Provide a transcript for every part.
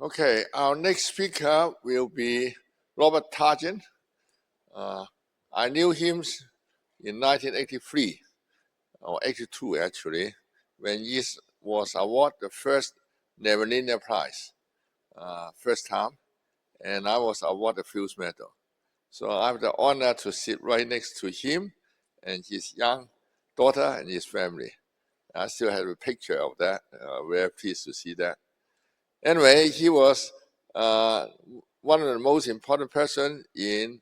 Okay, our next speaker will be Robert Tarjan. I knew him in 1983, or 82 actually, when he was awarded the first Never Linear Prize, first time, and I was awarded the Fields Medal. So I have the honor to sit right next to him and his young daughter and his family. I still have a picture of that. Very pleased to see that. Anyway, he was one of the most important person in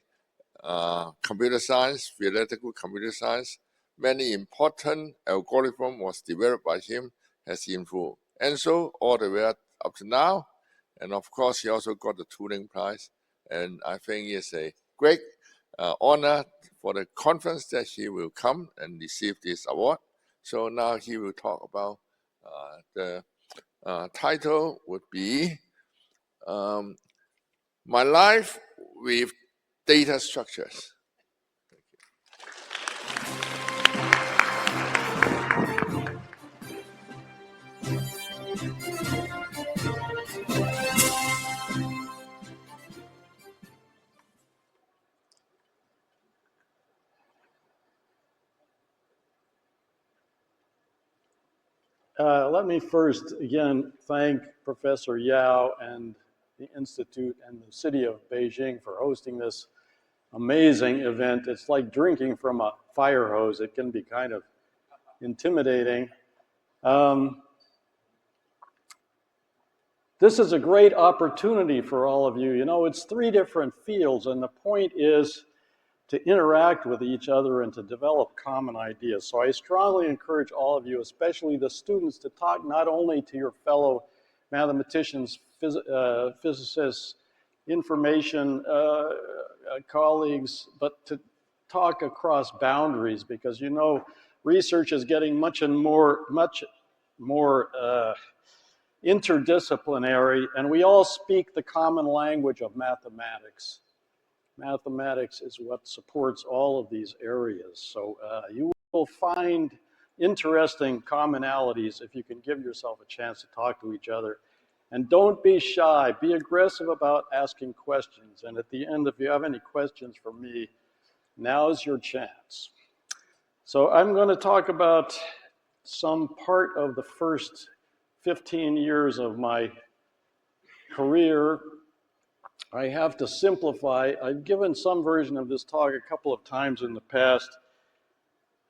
computer science, theoretical computer science. Many important algorithm was developed by him, has influenced ENSO all the way up to now. And of course, he also got the Turing Prize. And I think it's a great honor for the conference that he will come and receive this award. So now he will talk about the title would be My Life with Data Structures. Let me first again thank Professor Yao and the Institute and the city of Beijing for hosting this amazing event. It's like drinking from a fire hose. It can be kind of intimidating. This is a great opportunity for all of you. You know, it's 3 different fields, and the point is to interact with each other and to develop common ideas. So I strongly encourage all of you, especially the students, to talk not only to your fellow mathematicians, physicists, information colleagues, but to talk across boundaries, because you know research is getting much more interdisciplinary, and we all speak the common language of mathematics. Mathematics is what supports all of these areas. So you will find interesting commonalities if you can give yourself a chance to talk to each other. And don't be shy. Be aggressive about asking questions. And at the end, if you have any questions for me, now's your chance. So I'm going to talk about some part of the first 15 years of my career. I have to simplify. I've given some version of this talk a couple of times in the past,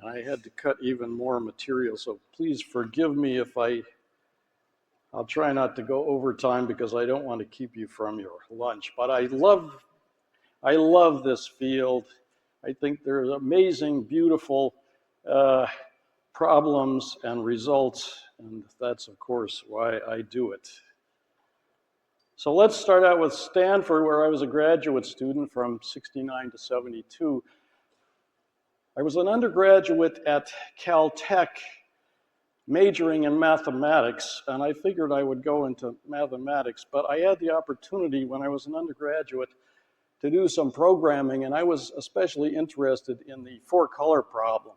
and I had to cut even more material, so please forgive me if I'll try not to go over time because I don't want to keep you from your lunch. But I love this field. I think there's amazing, beautiful problems and results, and that's, of course, why I do it. So let's start out with Stanford, where I was a graduate student from 69 to 72. I was an undergraduate at Caltech, majoring in mathematics, and I figured I would go into mathematics, but I had the opportunity when I was an undergraduate to do some programming, and I was especially interested in the 4-color problem,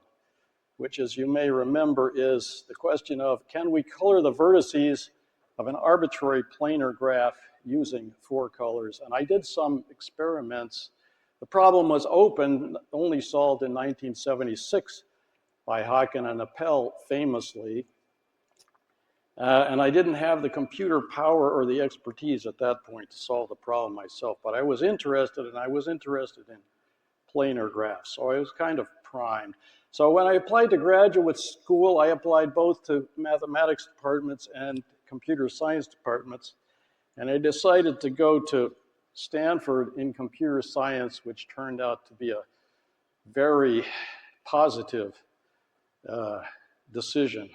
which, as you may remember, is the question of, can we color the vertices of an arbitrary planar graph using 4 colors? And I did some experiments. The problem was open, only solved in 1976 by Haken and Appel famously. And I didn't have the computer power or the expertise at that point to solve the problem myself, but I was interested, and I was interested in planar graphs, so I was kind of primed. So when I applied to graduate school, I applied both to mathematics departments and computer science departments, and I decided to go to Stanford in computer science, which turned out to be a very positive decision.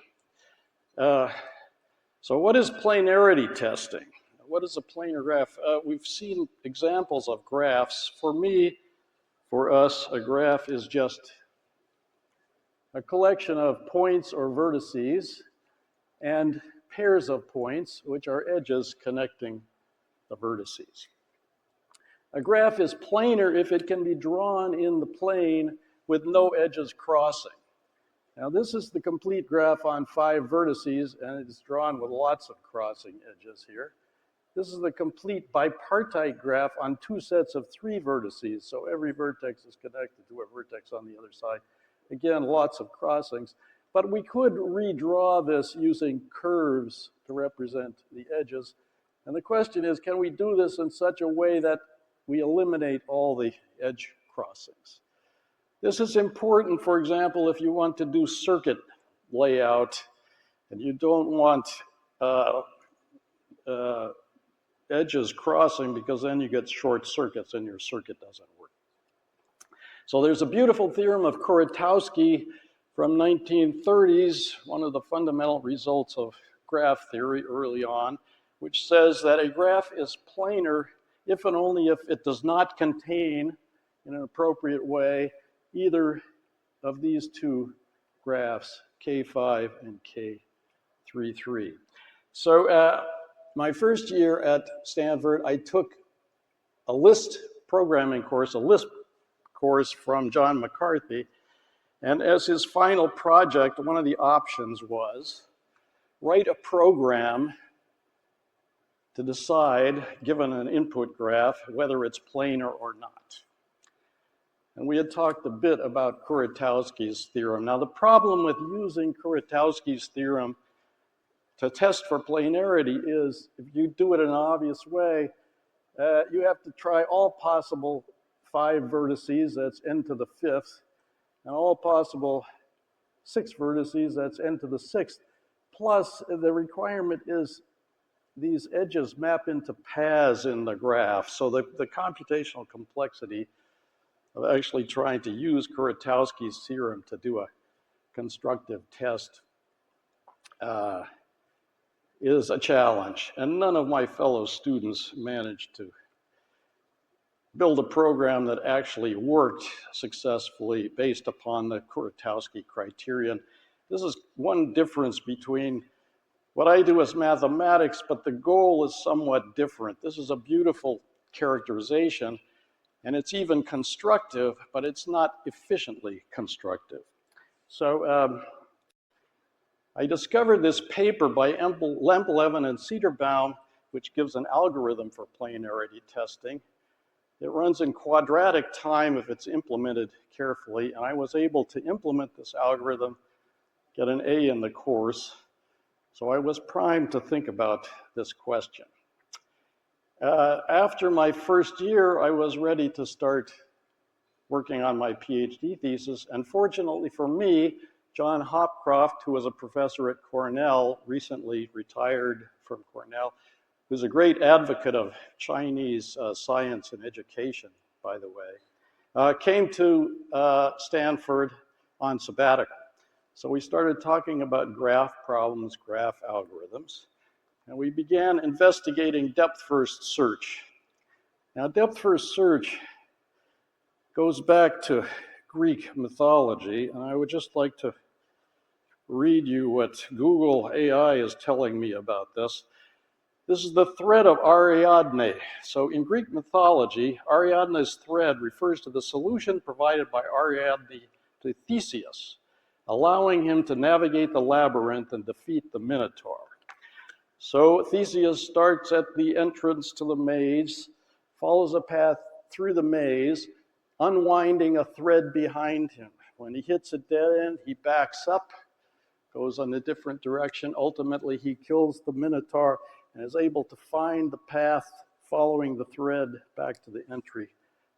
So what is planarity testing? What is a planar graph? We've seen examples of graphs. For me, for us, a graph is just a collection of points or vertices and pairs of points, which are edges connecting the vertices. A graph is planar if it can be drawn in the plane with no edges crossing. Now this is the complete graph on 5 vertices, and it's drawn with lots of crossing edges here. This is the complete bipartite graph on two sets of three vertices. So every vertex is connected to a vertex on the other side. Again, lots of crossings. But we could redraw this using curves to represent the edges. And the question is, can we do this in such a way that we eliminate all the edge crossings? This is important, for example, if you want to do circuit layout and you don't want edges crossing, because then you get short circuits and your circuit doesn't work. So there's a beautiful theorem of Kuratowski from 1930s, one of the fundamental results of graph theory early on, which says that a graph is planar if and only if it does not contain, in an appropriate way, either of these two graphs, K5 and K33. So my first year at Stanford, I took a Lisp programming course, a Lisp course from John McCarthy. And as his final project, one of the options was write a program to decide, given an input graph, whether it's planar or not. And we had talked a bit about Kuratowski's theorem. Now, the problem with using Kuratowski's theorem to test for planarity is, if you do it in an obvious way, you have to try all possible 5 vertices, that's n to the 5th, and all possible 6 vertices, that's n to the 6th. Plus, the requirement is these edges map into paths in the graph. So the computational complexity of actually trying to use Kuratowski's theorem to do a constructive test is a challenge. And none of my fellow students managed to build a program that actually worked successfully based upon the Kuratowski criterion. This is one difference between what I do as mathematics, but the goal is somewhat different. This is a beautiful characterization, and it's even constructive, but it's not efficiently constructive. So I discovered this paper by Lempelevin and Cedarbaum, which gives an algorithm for planarity testing. It runs in quadratic time if it's implemented carefully, and I was able to implement this algorithm, get an A in the course, so I was primed to think about this question. After my first year, I was ready to start working on my PhD thesis, and fortunately for me, John Hopcroft, who was a professor at Cornell, recently retired from Cornell, who's a great advocate of Chinese science and education, by the way, came to Stanford on sabbatical. So we started talking about graph problems, graph algorithms, and we began investigating depth-first search. Now, depth-first search goes back to Greek mythology, and I would just like to read you what Google AI is telling me about this. This is the thread of Ariadne. So in Greek mythology, Ariadne's thread refers to the solution provided by Ariadne to Theseus, allowing him to navigate the labyrinth and defeat the Minotaur. So Theseus starts at the entrance to the maze, follows a path through the maze, unwinding a thread behind him. When he hits a dead end, he backs up, goes in a different direction. Ultimately, he kills the Minotaur and is able to find the path following the thread back to the entry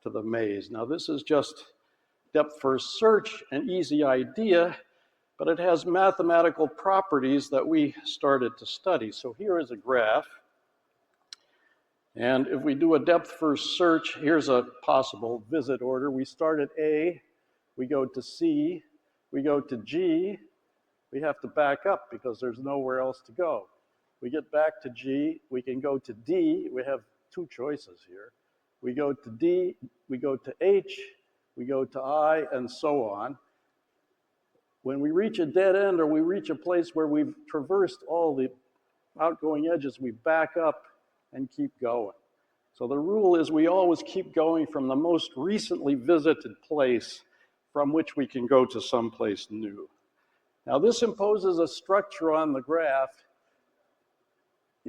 to the maze. Now, this is just depth-first search, an easy idea, but it has mathematical properties that we started to study. So here is a graph. And if we do a depth-first search, here's a possible visit order. We start at A, we go to C, we go to G, we have to back up because there's nowhere else to go. We get back to G, we can go to D, we have 2 choices here. We go to D, we go to H, we go to I, and so on. When we reach a dead end or we reach a place where we've traversed all the outgoing edges, we back up and keep going. So the rule is we always keep going from the most recently visited place from which we can go to someplace new. Now this imposes a structure on the graph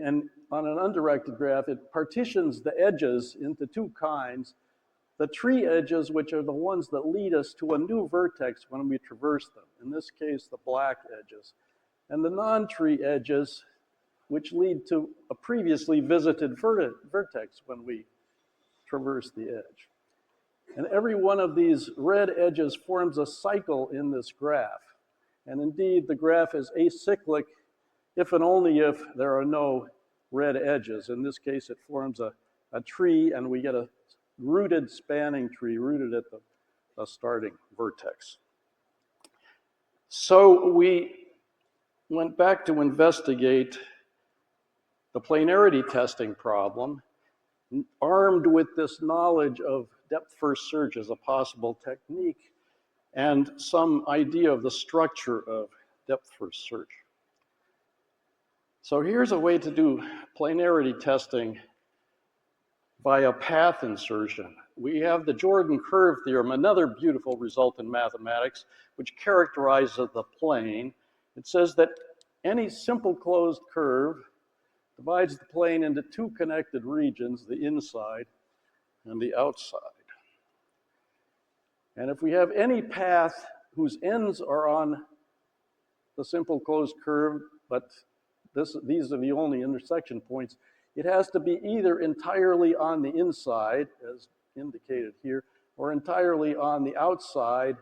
And on an undirected graph, it partitions the edges into two kinds. The tree edges, which are the ones that lead us to a new vertex when we traverse them. In this case, the black edges. And the non-tree edges, which lead to a previously visited vertex when we traverse the edge. And every one of these red edges forms a cycle in this graph. And indeed, the graph is acyclic if and only if there are no red edges. In this case, it forms a tree, and we get a rooted spanning tree, rooted at the starting vertex. So we went back to investigate the planarity testing problem, armed with this knowledge of depth-first search as a possible technique and some idea of the structure of depth-first search. So here's a way to do planarity testing via path insertion. We have the Jordan curve theorem, another beautiful result in mathematics, which characterizes the plane. It says that any simple closed curve divides the plane into two connected regions, the inside and the outside. And if we have any path whose ends are on the simple closed curve, but these are the only intersection points, it has to be either entirely on the inside, as indicated here, or entirely on the outside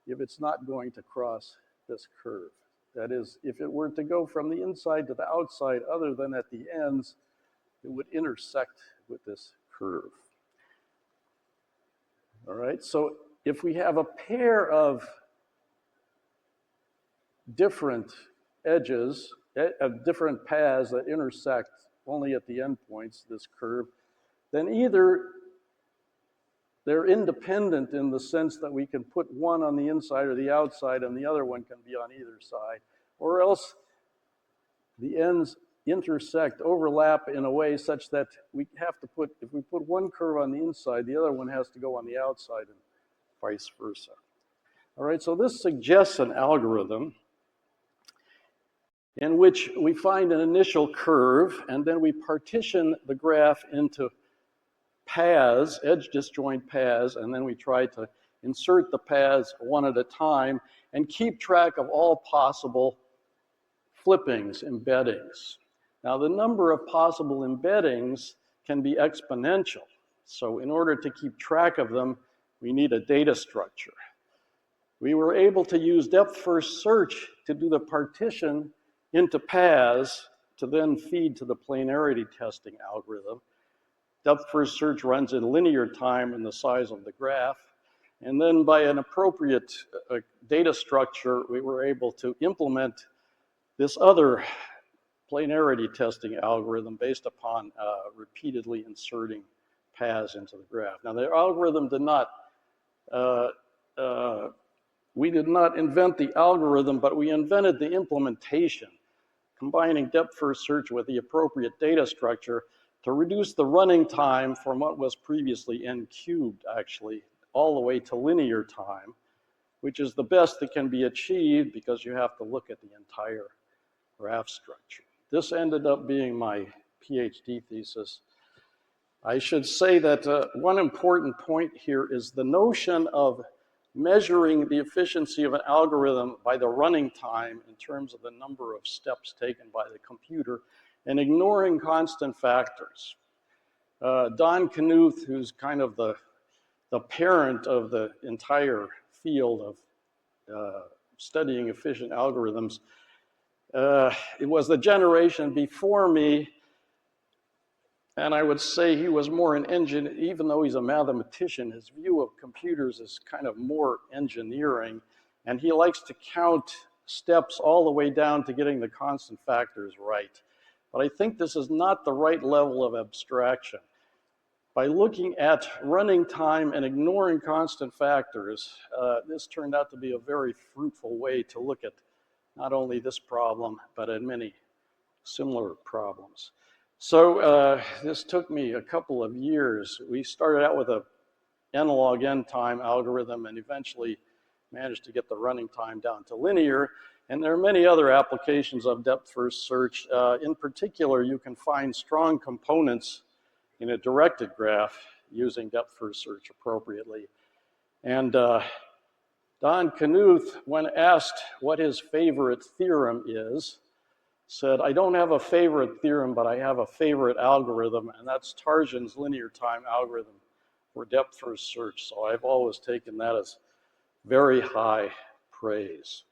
if it's not going to cross this curve. That is, if it were to go from the inside to the outside other than at the ends, it would intersect with this curve. All right, so if we have a pair of different edges, of different paths that intersect only at the endpoints, this curve, then either they're independent in the sense that we can put one on the inside or the outside and the other one can be on either side, or else the ends intersect, overlap in a way such that we have to put, if we put one curve on the inside, the other one has to go on the outside and vice versa. All right, so this suggests an algorithm in which we find an initial curve and then we partition the graph into paths, edge disjoint paths, and then we try to insert the paths one at a time and keep track of all possible flippings, embeddings. Now, the number of possible embeddings can be exponential. So in order to keep track of them, we need a data structure. We were able to use depth-first search to do the partition into paths to then feed to the planarity testing algorithm. Depth-first search runs in linear time in the size of the graph. And then by an appropriate data structure, we were able to implement this other planarity testing algorithm based upon repeatedly inserting paths into the graph. Now, the algorithm did not, we did not invent the algorithm, but we invented the implementation, combining depth-first search with the appropriate data structure to reduce the running time from what was previously n cubed, actually, all the way to linear time, which is the best that can be achieved because you have to look at the entire graph structure. This ended up being my PhD thesis. I should say that one important point here is the notion of measuring the efficiency of an algorithm by the running time in terms of the number of steps taken by the computer and ignoring constant factors. Don Knuth, who's kind of the parent of the entire field of studying efficient algorithms, it was the generation before me, and I would say he was more an engineer, even though he's a mathematician, his view of computers is kind of more engineering, and he likes to count steps all the way down to getting the constant factors right. But I think this is not the right level of abstraction. By looking at running time and ignoring constant factors, this turned out to be a very fruitful way to look at not only this problem, but at many similar problems. So this took me a couple of years. We started out with a n log n time algorithm and eventually managed to get the running time down to linear. And there are many other applications of depth-first search. In particular, you can find strong components in a directed graph using depth-first search appropriately. And Don Knuth, when asked what his favorite theorem is, said, "I don't have a favorite theorem, but I have a favorite algorithm, and that's Tarjan's linear time algorithm for depth-first search." So I've always taken that as very high praise.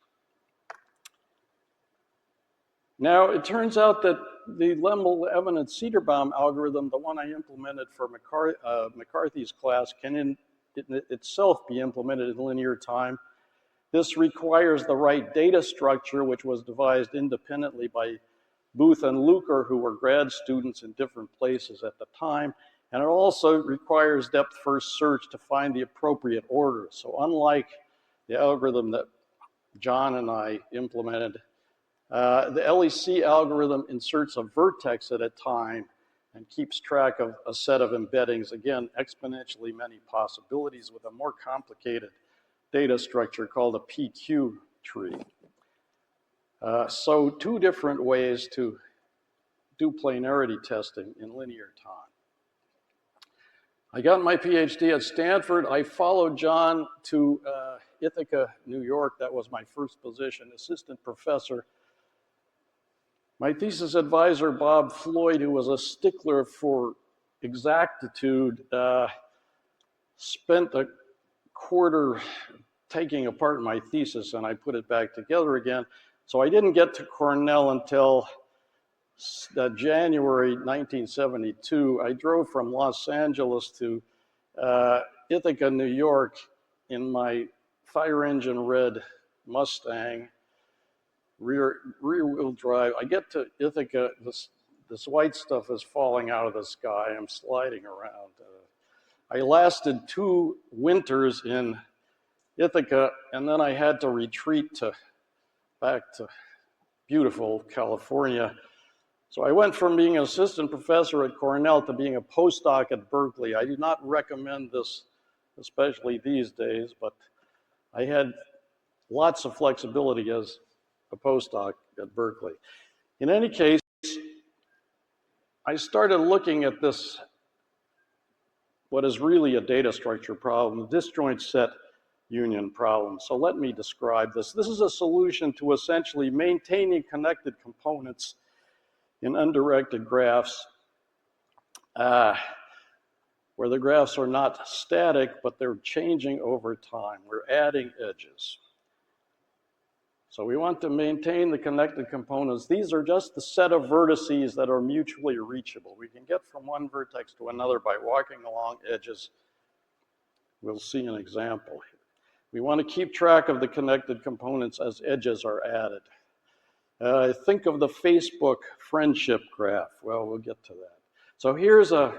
Now, it turns out that the Lemel-Eminent-Cederbaum algorithm, the one I implemented for McCarthy's class, can itself be implemented in linear time. This requires the right data structure, which was devised independently by Booth and Luker, who were grad students in different places at the time. And it also requires depth-first search to find the appropriate order. So unlike the algorithm that John and I implemented, the LEC algorithm inserts a vertex at a time and keeps track of a set of embeddings, again, exponentially many possibilities with a more complicated data structure called a PQ tree. So two different ways to do planarity testing in linear time. I got my PhD at Stanford. I followed John to Ithaca, New York. That was my first position, assistant professor. My thesis advisor, Bob Floyd, who was a stickler for exactitude, spent a quarter taking apart my thesis, and I put it back together again. So I didn't get to Cornell until January 1972. I drove from Los Angeles to Ithaca, New York in my fire engine red Mustang, rear wheel drive. I get to Ithaca, this white stuff is falling out of the sky. I'm sliding around. I lasted 2 winters in Ithaca, and then I had to retreat back to beautiful California. So I went from being an assistant professor at Cornell to being a postdoc at Berkeley. I do not recommend this, especially these days, but I had lots of flexibility as a postdoc at Berkeley. In any case, I started looking at this, what is really a data structure problem, the disjoint set union problem. So let me describe this. This is a solution to essentially maintaining connected components in undirected graphs where the graphs are not static, but they're changing over time. We're adding edges. So we want to maintain the connected components. These are just the set of vertices that are mutually reachable. We can get from one vertex to another by walking along edges. We'll see an example here. We want to keep track of the connected components as edges are added. Think of the Facebook friendship graph. Well, we'll get to that. So here's a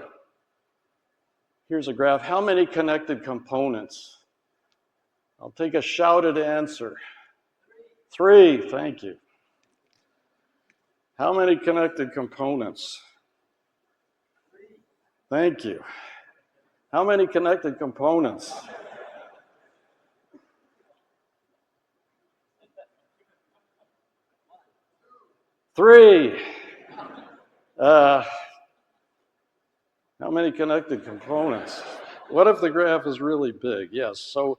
graph. How many connected components? I'll take a shouted answer. 3, thank you. How many connected components? 3. Thank you. How many connected components? 3. How many connected components? What if the graph is really big? Yes, so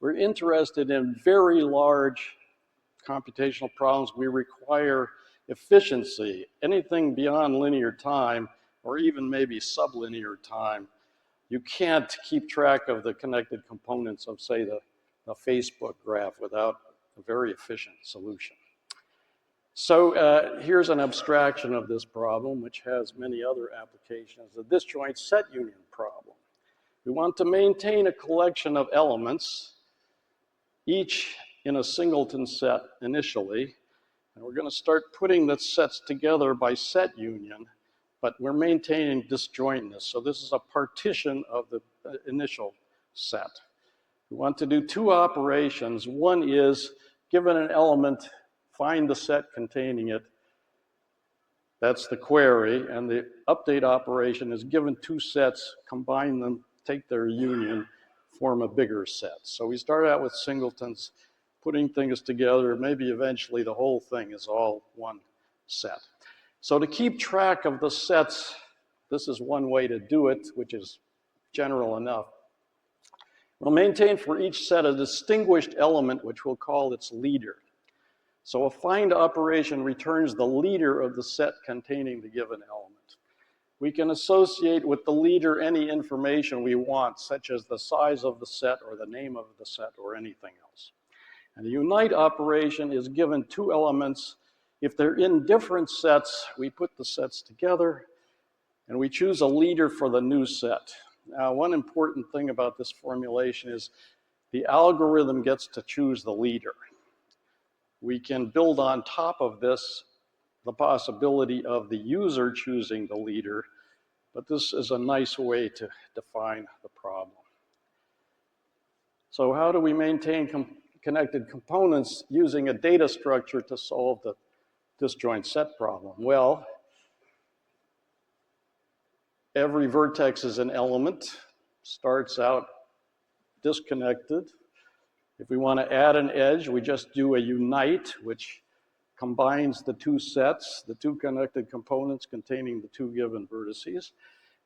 we're interested in very large computational problems. We require efficiency. Anything beyond linear time, or even maybe sublinear time, you can't keep track of the connected components of, say, the Facebook graph without a very efficient solution. So here's an abstraction of this problem, which has many other applications, the disjoint set union problem. We want to maintain a collection of elements, each in a singleton set initially, and we're going to start putting the sets together by set union, but we're maintaining disjointness. So this is a partition of the initial set. We want to do 2 operations. One is, given an element, find the set containing it. That's the query. And the update operation is, given 2 sets, combine them, take their union, form a bigger set. So we start out with singletons, putting things together, maybe eventually the whole thing is all one set. So to keep track of the sets, this is one way to do it, which is general enough. We'll maintain for each set a distinguished element, which we'll call its leader. So a find operation returns the leader of the set containing the given element. We can associate with the leader any information we want, such as the size of the set or the name of the set or anything else. And the unite operation is given two elements. If they're in different sets, we put the sets together and we choose a leader for the new set. Now, one important thing about this formulation is the algorithm gets to choose the leader. We can build on top of this the possibility of the user choosing the leader, but this is a nice way to define the problem. So how do we maintain connected components using a data structure to solve the disjoint set problem? Well, every vertex is an element, starts out disconnected. If we want to add an edge, we just do a unite, which combines the two sets, the two connected components containing the two given vertices.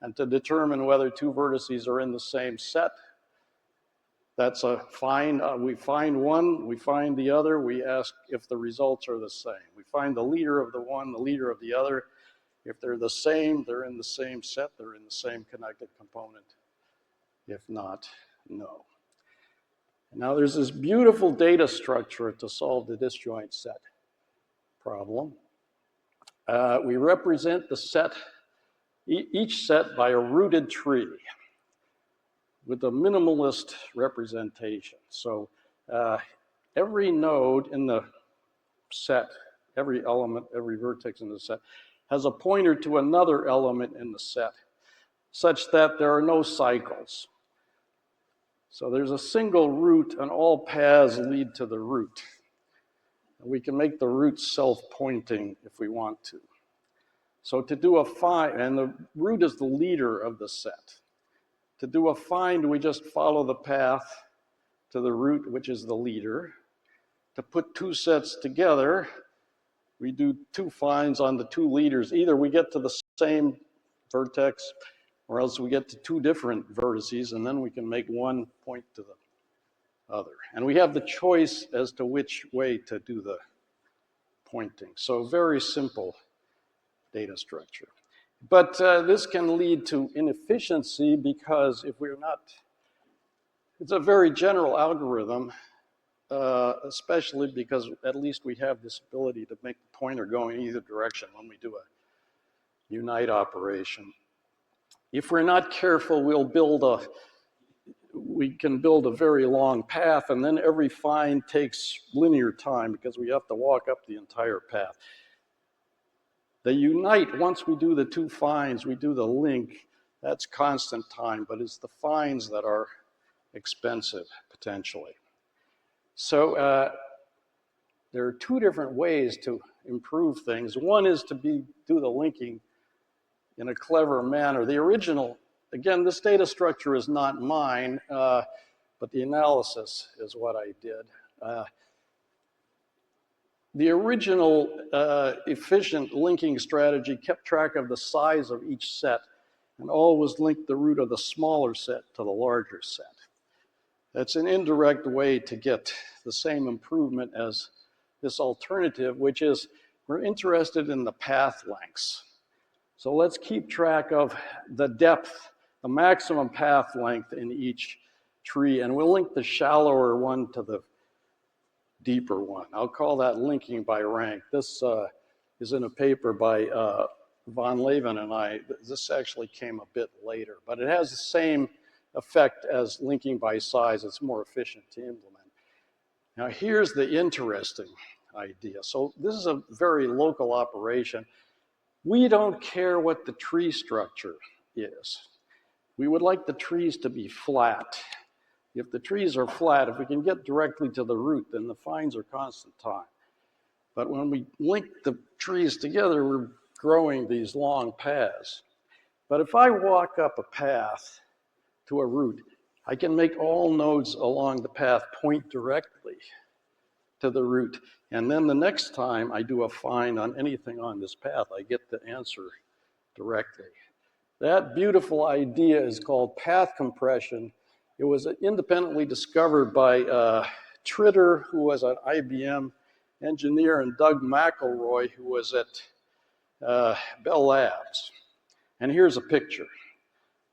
And to determine whether two vertices are in the same set, that's a find. We find one, we find the other, we ask if the results are the same. We find the leader of the one, the leader of the other. If they're the same, they're in the same set, they're in the same connected component. If not, no. Now there's this beautiful data structure to solve the disjoint set problem. We represent the set, each set by a rooted tree with a minimalist representation. So every node in the set, every element, every vertex in the set has a pointer to another element in the set, such that there are no cycles. So there's a single root and all paths lead to the root. And we can make the root self-pointing if we want to. So to do a find, and the root is the leader of the set. To do a find, we just follow the path to the root, which is the leader. To put two sets together, we do two finds on the two leaders. Either we get to the same vertex, or else we get to two different vertices, and then we can make one point to the other. And we have the choice as to which way to do the pointing. So very simple data structure. But this can lead to inefficiency because if we're not, it's a very general algorithm, especially because at least we have this ability to make the pointer go in either direction when we do a unite operation. If we're not careful, we can build a very long path, and then every find takes linear time because we have to walk up the entire path. The unite, once we do the two finds, we do the link, that's constant time, but it's the finds that are expensive, potentially. So there are two different ways to improve things. One is to do the linking in a clever manner. The original, again, this data structure is not mine, but the analysis is what I did. The original efficient linking strategy kept track of the size of each set and always linked the root of the smaller set to the larger set. That's an indirect way to get the same improvement as this alternative, which is we're interested in the path lengths. So let's keep track of the depth, the maximum path length in each tree, and we'll link the shallower one to the deeper one. I'll call that linking by rank. This is in a paper by Von Leven and I. This actually came a bit later, but it has the same effect as linking by size. It's more efficient to implement. Now here's the interesting idea. So this is a very local operation. We don't care what the tree structure is. We would like the trees to be flat. If the trees are flat, if we can get directly to the root, then the finds are constant time. But when we link the trees together, we're growing these long paths. But if I walk up a path to a root, I can make all nodes along the path point directly to the root. And then the next time I do a find on anything on this path, I get the answer directly. That beautiful idea is called path compression. It was independently discovered by Tritter, who was an IBM engineer, and Doug McElroy, who was at Bell Labs. And here's a picture.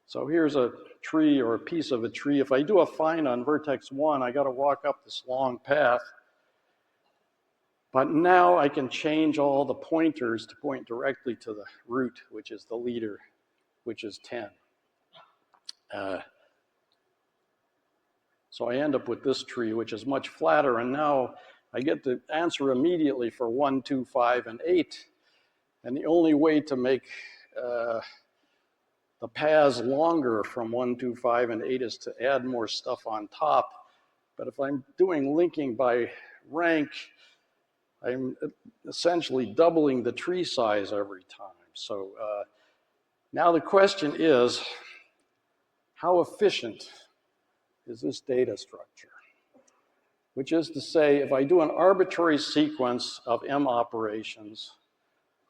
So here's a tree or a piece of a tree. If I do a find on vertex 1, I got to walk up this long path. But now I can change all the pointers to point directly to the root, which is the leader, which is 10. So I end up with this tree, which is much flatter, and now I get the answer immediately for 1, 2, 5, and 8. And the only way to make the paths longer from 1, 2, 5, and 8 is to add more stuff on top. But if I'm doing linking by rank, I'm essentially doubling the tree size every time. So now the question is, how efficient is this data structure? Which is to say, if I do an arbitrary sequence of M operations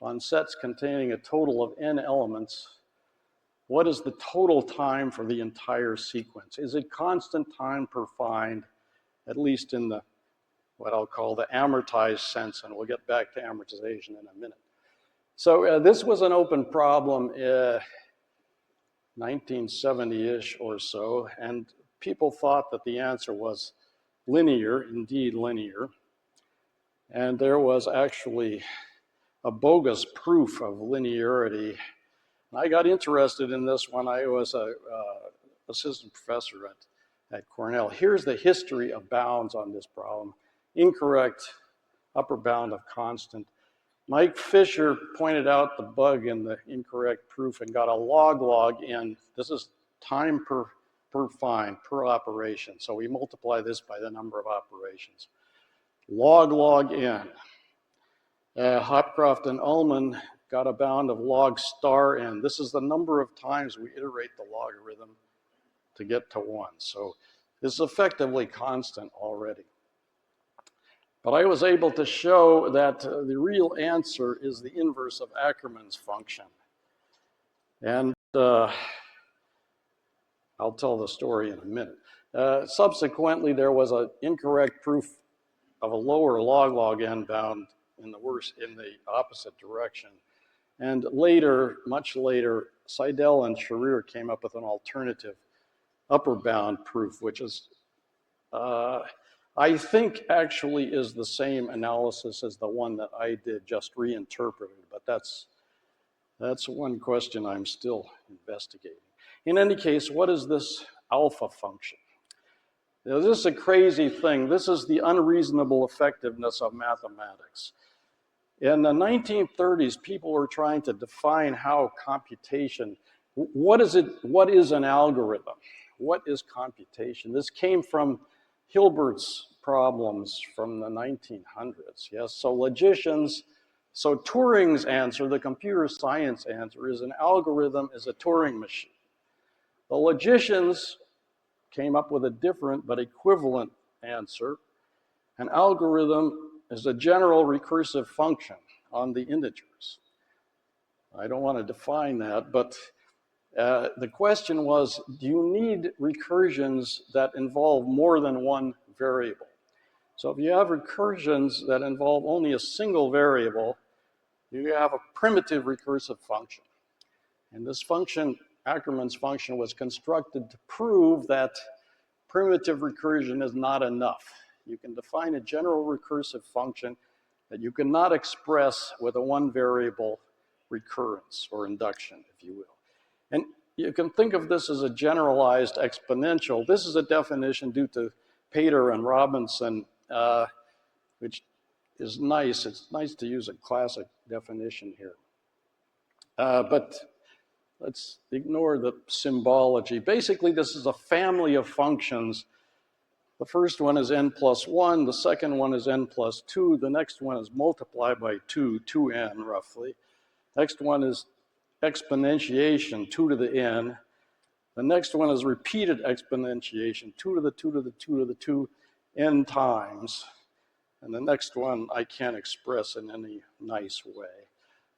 on sets containing a total of n elements, what is the total time for the entire sequence? Is it constant time per find, at least in the what I'll call the amortized sense, and we'll get back to amortization in a minute. So this was an open problem 1970-ish or so, and people thought that the answer was linear, indeed linear, and there was actually a bogus proof of linearity. And I got interested in this when I was an assistant professor at Cornell. Here's the history of bounds on this problem. Incorrect upper bound of constant. Mike Fisher pointed out the bug in the incorrect proof and got a log n. This is time per find, per operation. So we multiply this by the number of operations. Log n. Hopcroft and Ullman got a bound of log star n. This is the number of times we iterate the logarithm to get to 1. So this is effectively constant already. But I was able to show that the real answer is the inverse of Ackermann's function. And I'll tell the story in a minute. Subsequently, there was an incorrect proof of a lower log n bound in the opposite direction. And later, much later, Seidel and Scherer came up with an alternative upper bound proof, which is I think actually is the same analysis as the one that I did, just reinterpreted, but that's one question I'm still investigating. In any case, what is this alpha function? Now, this is a crazy thing. This is the unreasonable effectiveness of mathematics. In the 1930s, people were trying to define how computation, what is an algorithm? What is computation? This came from Hilbert's problems from the 1900s, yes? So logicians, so Turing's answer, the computer science answer, is an algorithm is a Turing machine. The logicians came up with a different but equivalent answer. An algorithm is a general recursive function on the integers. I don't want to define that, but the question was, do you need recursions that involve more than one variable? So if you have recursions that involve only a single variable, you have a primitive recursive function. And this function, Ackermann's function, was constructed to prove that primitive recursion is not enough. You can define a general recursive function that you cannot express with a one variable recurrence or induction, if you will. And you can think of this as a generalized exponential. This is a definition due to Pater and Robinson, which is nice. It's nice to use a classic definition here. But let's ignore the symbology. Basically, this is a family of functions. The first one is n plus 1. The second one is n plus 2. The next one is multiply by 2, 2n roughly. Next one is exponentiation, 2 to the n. The next one is repeated exponentiation, 2 to the 2 to the 2 to the 2 n times. And the next one I can't express in any nice way.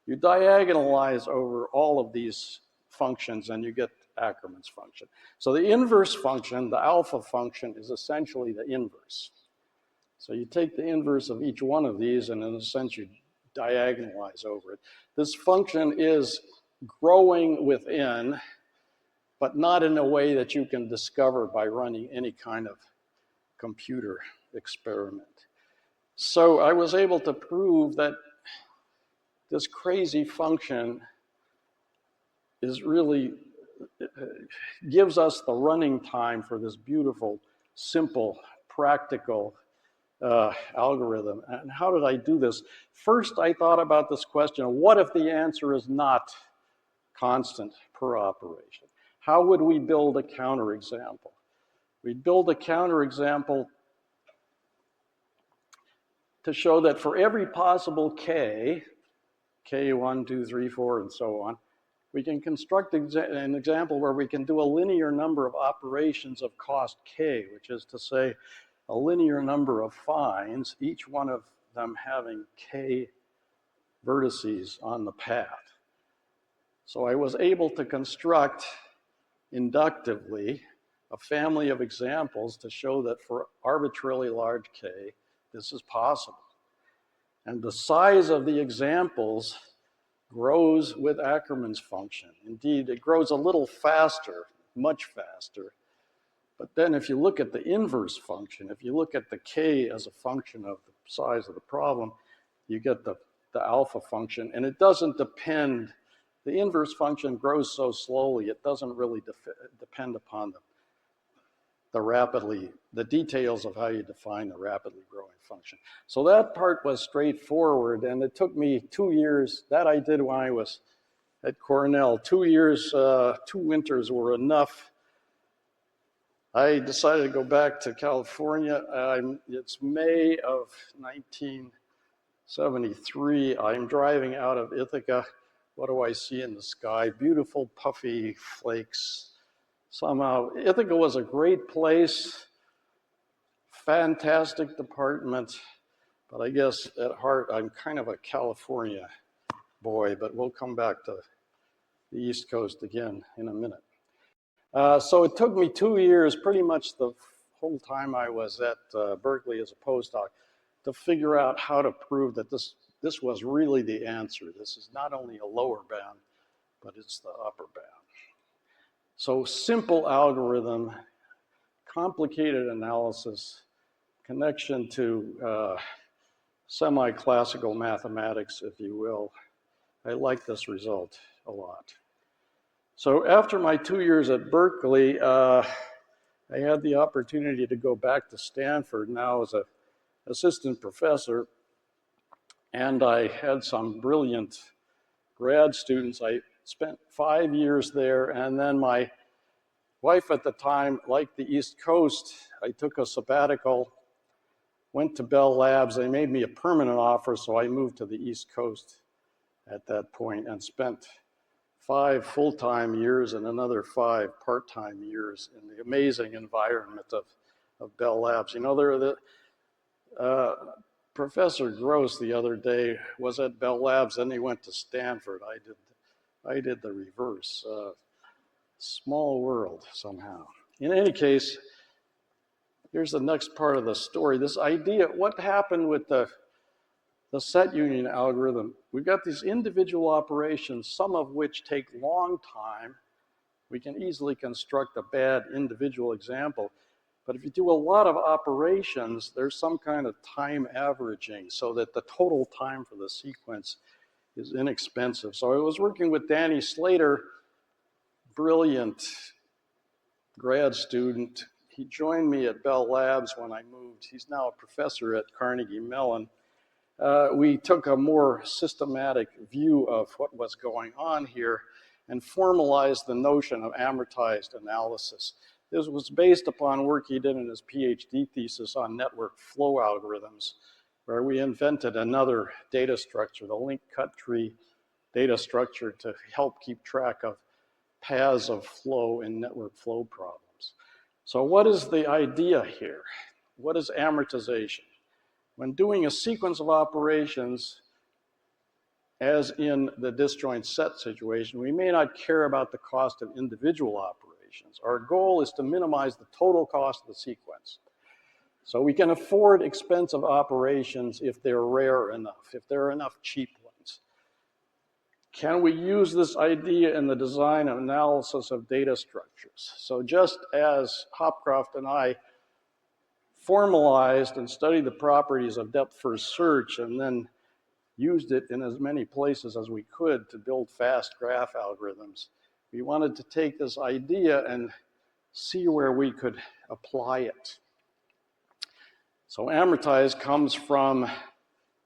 You diagonalize over all of these functions and you get Ackermann's function. So the inverse function, the alpha function, is essentially the inverse. So you take the inverse of each one of these and in a sense you diagonalize over it. This function is growing within, but not in a way that you can discover by running any kind of computer experiment. So I was able to prove that this crazy function is really, gives us the running time for this beautiful, simple, practical algorithm. And how did I do this? First, I thought about this question, what if the answer is not constant per operation? How would we build a counterexample? We'd build a counterexample to show that for every possible k, k1, 2, 3, 4, and so on, we can construct an example where we can do a linear number of operations of cost k, which is to say a linear number of finds, each one of them having k vertices on the path. So I was able to construct inductively a family of examples to show that for arbitrarily large k, this is possible. And the size of the examples grows with Ackermann's function. Indeed, it grows a little faster, much faster. But then if you look at the inverse function, if you look at the k as a function of the size of the problem, you get the alpha function, and it doesn't depend, the inverse function grows so slowly, it doesn't really depend upon the details of how you define the rapidly growing function. So that part was straightforward, and it took me 2 years. That I did when I was at Cornell. 2 years, 2 winters were enough. I decided to go back to California. It's May of 1973. I'm driving out of Ithaca. What do I see in the sky? Beautiful puffy flakes. Somehow, Ithaca was a great place, fantastic department, but I guess at heart I'm kind of a California boy, but we'll come back to the East Coast again in a minute. So it took me 2 years, pretty much the whole time I was at Berkeley as a postdoc, to figure out how to prove that this was really the answer. This is not only a lower bound, but it's the upper bound. So simple algorithm, complicated analysis, connection to semi-classical mathematics, if you will. I like this result a lot. So after my 2 years at Berkeley, I had the opportunity to go back to Stanford now as an assistant professor, and I had some brilliant grad students. I spent 5 years there, and then my wife at the time liked the East Coast. I took a sabbatical, went to Bell Labs. They made me a permanent offer, so I moved to the East Coast at that point and spent 5 full-time years and another 5 part-time years in the amazing environment of Bell Labs. You know, Professor Gross the other day was at Bell Labs, then he went to Stanford. I did the reverse. Small world somehow. In any case, here's the next part of the story. This idea, what happened with the set union algorithm? We've got these individual operations, some of which take long time. We can easily construct a bad individual example. But if you do a lot of operations, there's some kind of time averaging so that the total time for the sequence is inexpensive. So I was working with Danny Slater, brilliant grad student. He joined me at Bell Labs when I moved. He's now a professor at Carnegie Mellon. We took a more systematic view of what was going on here and formalized the notion of amortized analysis. This was based upon work he did in his PhD thesis on network flow algorithms, where we invented another data structure, the linked cut tree data structure, to help keep track of paths of flow in network flow problems. So what is the idea here? What is amortization? When doing a sequence of operations, as in the disjoint set situation, we may not care about the cost of individual operations. Our goal is to minimize the total cost of the sequence. So we can afford expensive operations if they're rare enough, if there are enough cheap ones. Can we use this idea in the design and analysis of data structures? So just as Hopcroft and I formalized and studied the properties of depth-first search and then used it in as many places as we could to build fast graph algorithms, we wanted to take this idea and see where we could apply it. So amortize comes from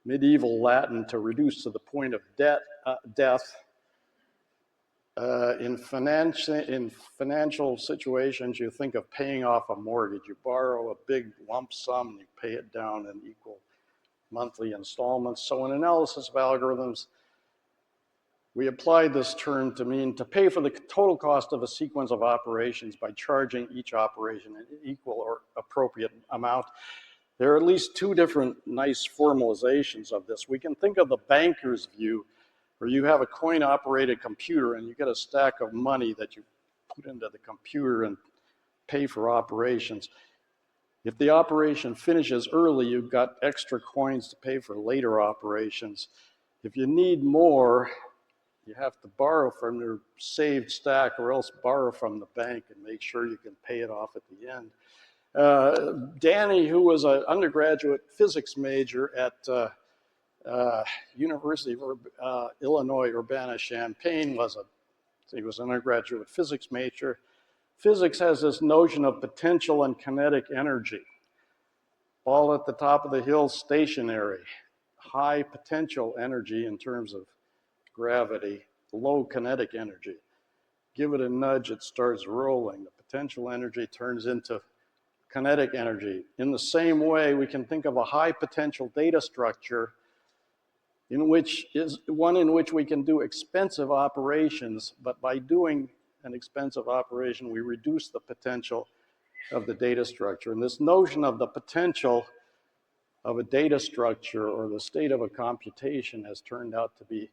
medieval Latin to reduce to the point of death. In financial situations, you think of paying off a mortgage. You borrow a big lump sum and you pay it down in equal monthly installments. So in analysis of algorithms, we applied this term to mean to pay for the total cost of a sequence of operations by charging each operation an equal or appropriate amount. There are at least two different nice formalizations of this. We can think of the banker's view, where you have a coin-operated computer and you get a stack of money that you put into the computer and pay for operations. If the operation finishes early, you've got extra coins to pay for later operations. If you need more, you have to borrow from your saved stack or else borrow from the bank and make sure you can pay it off at the end. Danny, who was an undergraduate physics major at University of Illinois, Urbana-Champaign, he was an undergraduate physics major. Physics has this notion of potential and kinetic energy. Ball at the top of the hill, stationary. High potential energy in terms of gravity, low kinetic energy. Give it a nudge, it starts rolling. The potential energy turns into kinetic energy. In the same way, we can think of a high potential data structure in which we can do expensive operations, but by doing an expensive operation, we reduce the potential of the data structure. And this notion of the potential of a data structure or the state of a computation has turned out to be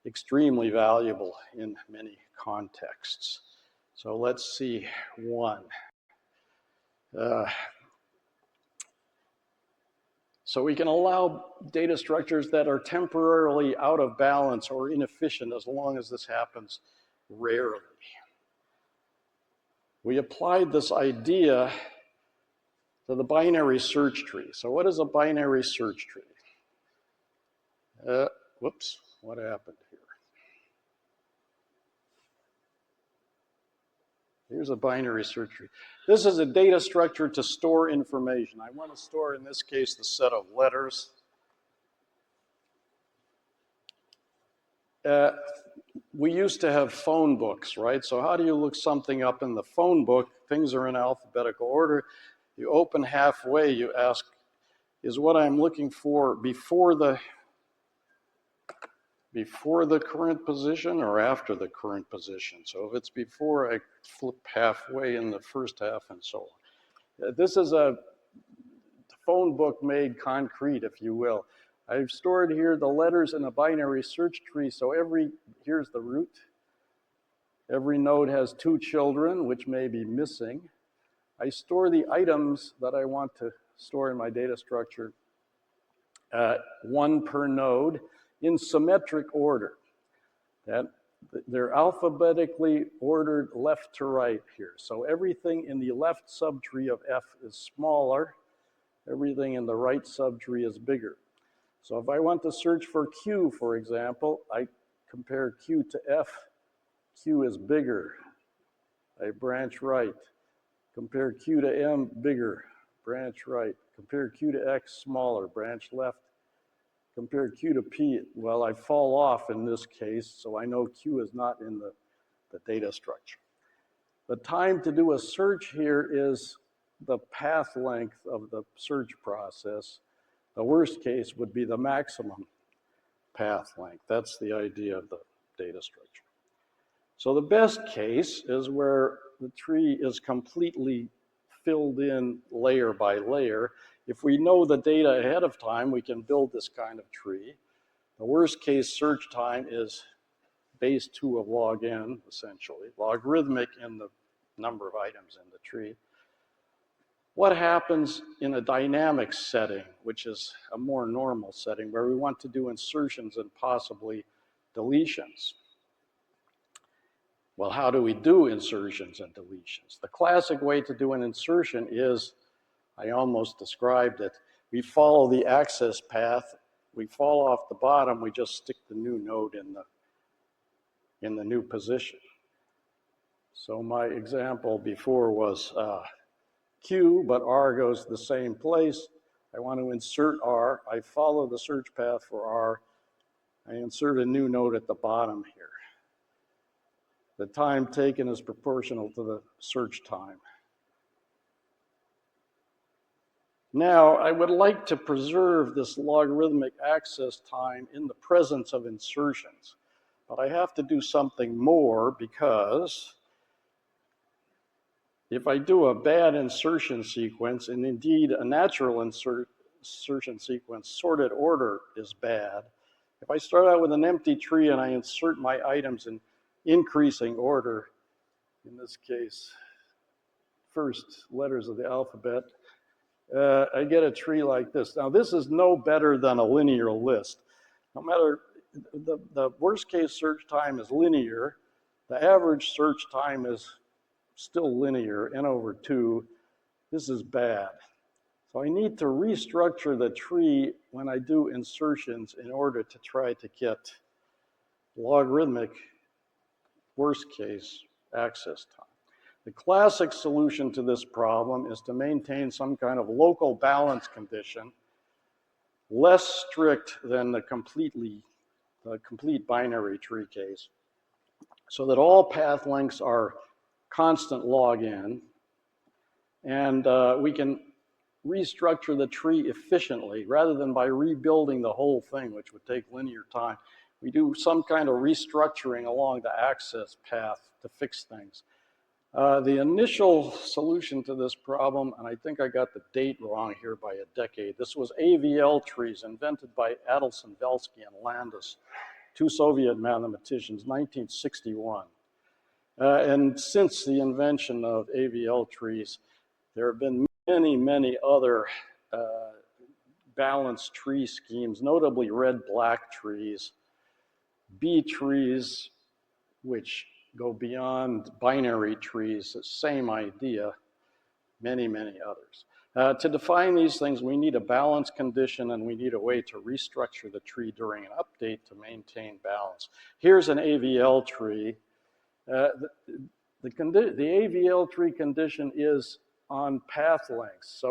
extremely valuable in many contexts. So let's see one. So we can allow data structures that are temporarily out of balance or inefficient as long as this happens rarely. We applied this idea to the binary search tree. So what is a binary search tree? Whoops, what happened here? Here's a binary search tree. This is a data structure to store information. I want to store, in this case, the set of letters. We used to have phone books, right? So how do you look something up in the phone book? Things are in alphabetical order. You open halfway, you ask, is what I'm looking for before the current position or after the current position? So if it's before, I flip halfway in the first half and so on. This is a phone book made concrete, if you will. I've stored here the letters in a binary search tree. So here's the root. Every node has 2 children, which may be missing. I store the items that I want to store in my data structure, 1 per node, in symmetric order. They're alphabetically ordered left to right here. So everything in the left subtree of F is smaller. Everything in the right subtree is bigger. So if I want to search for Q, for example, I compare Q to F. Q is bigger. I branch right. Compare Q to M, bigger. Branch right. Compare Q to X, smaller. Branch left. Compare Q to P. Well, I fall off in this case, so I know Q is not in the data structure. The time to do a search here is the path length of the search process. The worst case would be the maximum path length. That's the idea of the data structure. So the best case is where the tree is completely filled in layer by layer, If we know the data ahead of time, we can build this kind of tree. The worst case search time is base 2 of log n, essentially, logarithmic in the number of items in the tree. What happens in a dynamic setting, which is a more normal setting, where we want to do insertions and possibly deletions? Well, how do we do insertions and deletions? The classic way to do an insertion is, I almost described it, we follow the access path, we fall off the bottom, we just stick the new node in the new position. So my example before was Q, but R goes to the same place. I want to insert R. I follow the search path for R. I insert a new node at the bottom here. The time taken is proportional to the search time. Now, I would like to preserve this logarithmic access time in the presence of insertions, but I have to do something more, because if I do a bad insertion sequence, and indeed a natural insertion sequence, sorted order is bad. If I start out with an empty tree and I insert my items in increasing order, in this case, first letters of the alphabet, I get a tree like this. Now, this is no better than a linear list. No matter, the worst case search time is linear. The average search time is still linear, n over 2. This is bad. So I need to restructure the tree when I do insertions in order to try to get logarithmic worst case access time. The classic solution to this problem is to maintain some kind of local balance condition, less strict than the complete binary tree case, so that all path lengths are constant log n, and we can restructure the tree efficiently rather than by rebuilding the whole thing, which would take linear time. We do some kind of restructuring along the access path to fix things. The initial solution to this problem, and I think I got the date wrong here by a decade, this was AVL trees invented by Adelson, Velsky, and Landis, two Soviet mathematicians, 1961. And since the invention of AVL trees, there have been many, many other balanced tree schemes, notably red-black trees, B trees, which go beyond binary trees, the same idea, many, many others. To define these things, we need a balance condition, and we need a way to restructure the tree during an update to maintain balance. Here's an AVL tree. The AVL tree condition is on path length.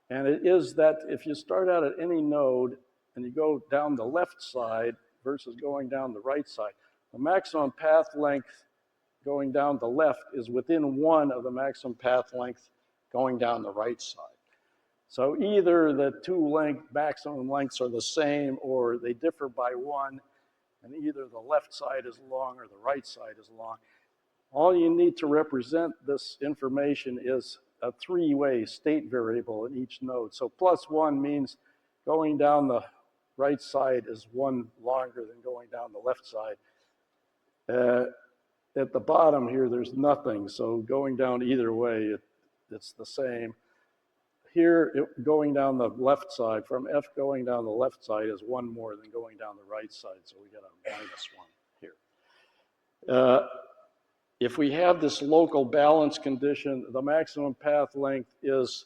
And it is that if you start out at any node and you go down the left side versus going down the right side, the maximum path length going down the left is within 1 of the maximum path length going down the right side. So either the two maximum lengths are the same, or they differ by 1, and either the left side is long or the right side is long. All you need to represent this information is a 3-way state variable in each node. So +1 means going down the right side is 1 longer than going down the left side. At the bottom here, there's nothing. So going down either way, it's the same. Here, going down the left side, from F going down the left side is 1 more than going down the right side. So we got a -1 here. If we have this local balance condition, the maximum path length is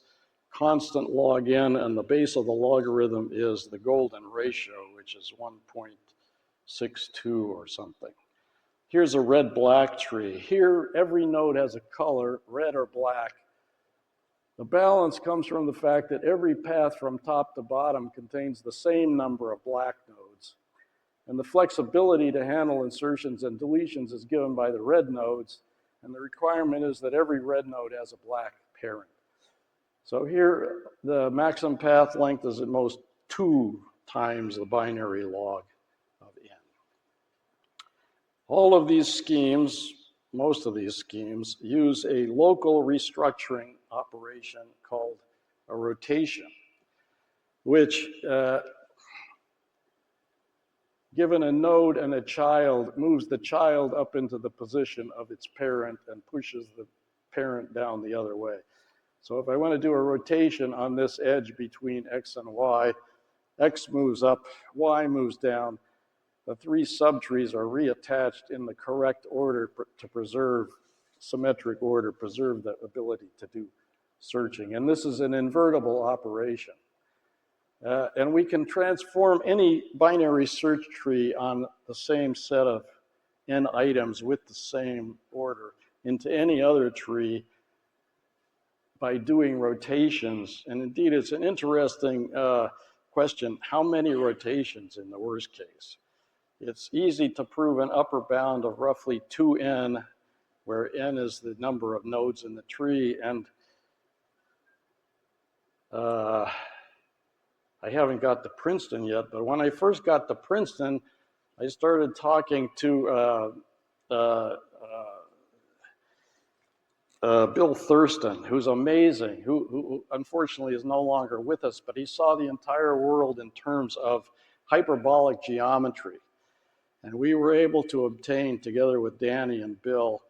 constant log n, and the base of the logarithm is the golden ratio, which is 1.62 or something. Here's a red-black tree. Here, every node has a color, red or black. The balance comes from the fact that every path from top to bottom contains the same number of black nodes. And the flexibility to handle insertions and deletions is given by the red nodes, and the requirement is that every red node has a black parent. So here, the maximum path length is at most 2 times the binary log of n. All of these schemes, most of these schemes, use a local restructuring operation called a rotation, which, given a node and a child, moves the child up into the position of its parent and pushes the parent down the other way. So if I want to do a rotation on this edge between x and y, x moves up, y moves down. The three subtrees are reattached in the correct order to preserve symmetric order, preserve the ability to do searching. And this is an invertible operation. And we can transform any binary search tree on the same set of n items with the same order into any other tree by doing rotations. And indeed, it's an interesting question, how many rotations in the worst case? It's easy to prove an upper bound of roughly 2n, where n is the number of nodes in the tree, and I haven't got to Princeton yet, but when I first got to Princeton, I started talking to Bill Thurston, who's amazing, who unfortunately is no longer with us, but he saw the entire world in terms of hyperbolic geometry. And we were able to obtain, together with Danny and Bill,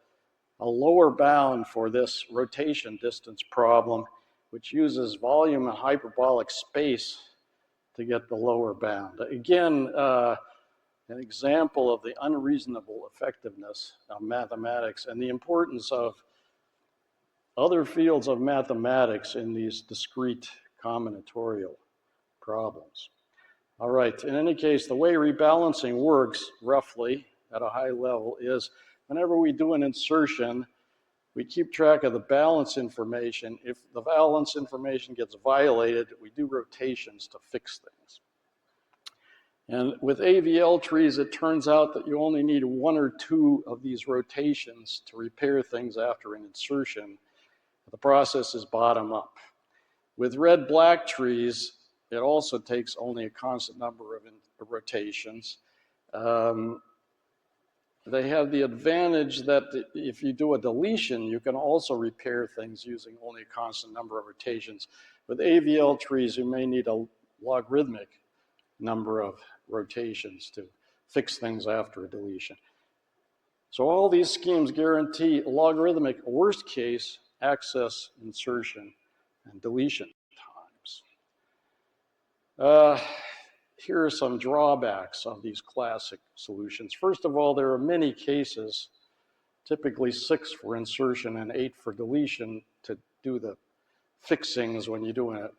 a lower bound for this rotation distance problem, which uses volume and hyperbolic space to get the lower bound. Again, an example of the unreasonable effectiveness of mathematics and the importance of other fields of mathematics in these discrete combinatorial problems. All right, in any case, the way rebalancing works, roughly, at a high level, is whenever we do an insertion, we keep track of the balance information. If the balance information gets violated, we do rotations to fix things. And with AVL trees, it turns out that you only need one or two of these rotations to repair things after an insertion. The process is bottom up. With red-black trees, it also takes only a constant number of rotations. They have the advantage that if you do a deletion, you can also repair things using only a constant number of rotations. With AVL trees, you may need a logarithmic number of rotations to fix things after a deletion. So all these schemes guarantee logarithmic worst case access, insertion, and deletion times. Here are some drawbacks of these classic solutions. First of all, there are many cases, typically 6 for insertion and 8 for deletion, to do the fixings when you do an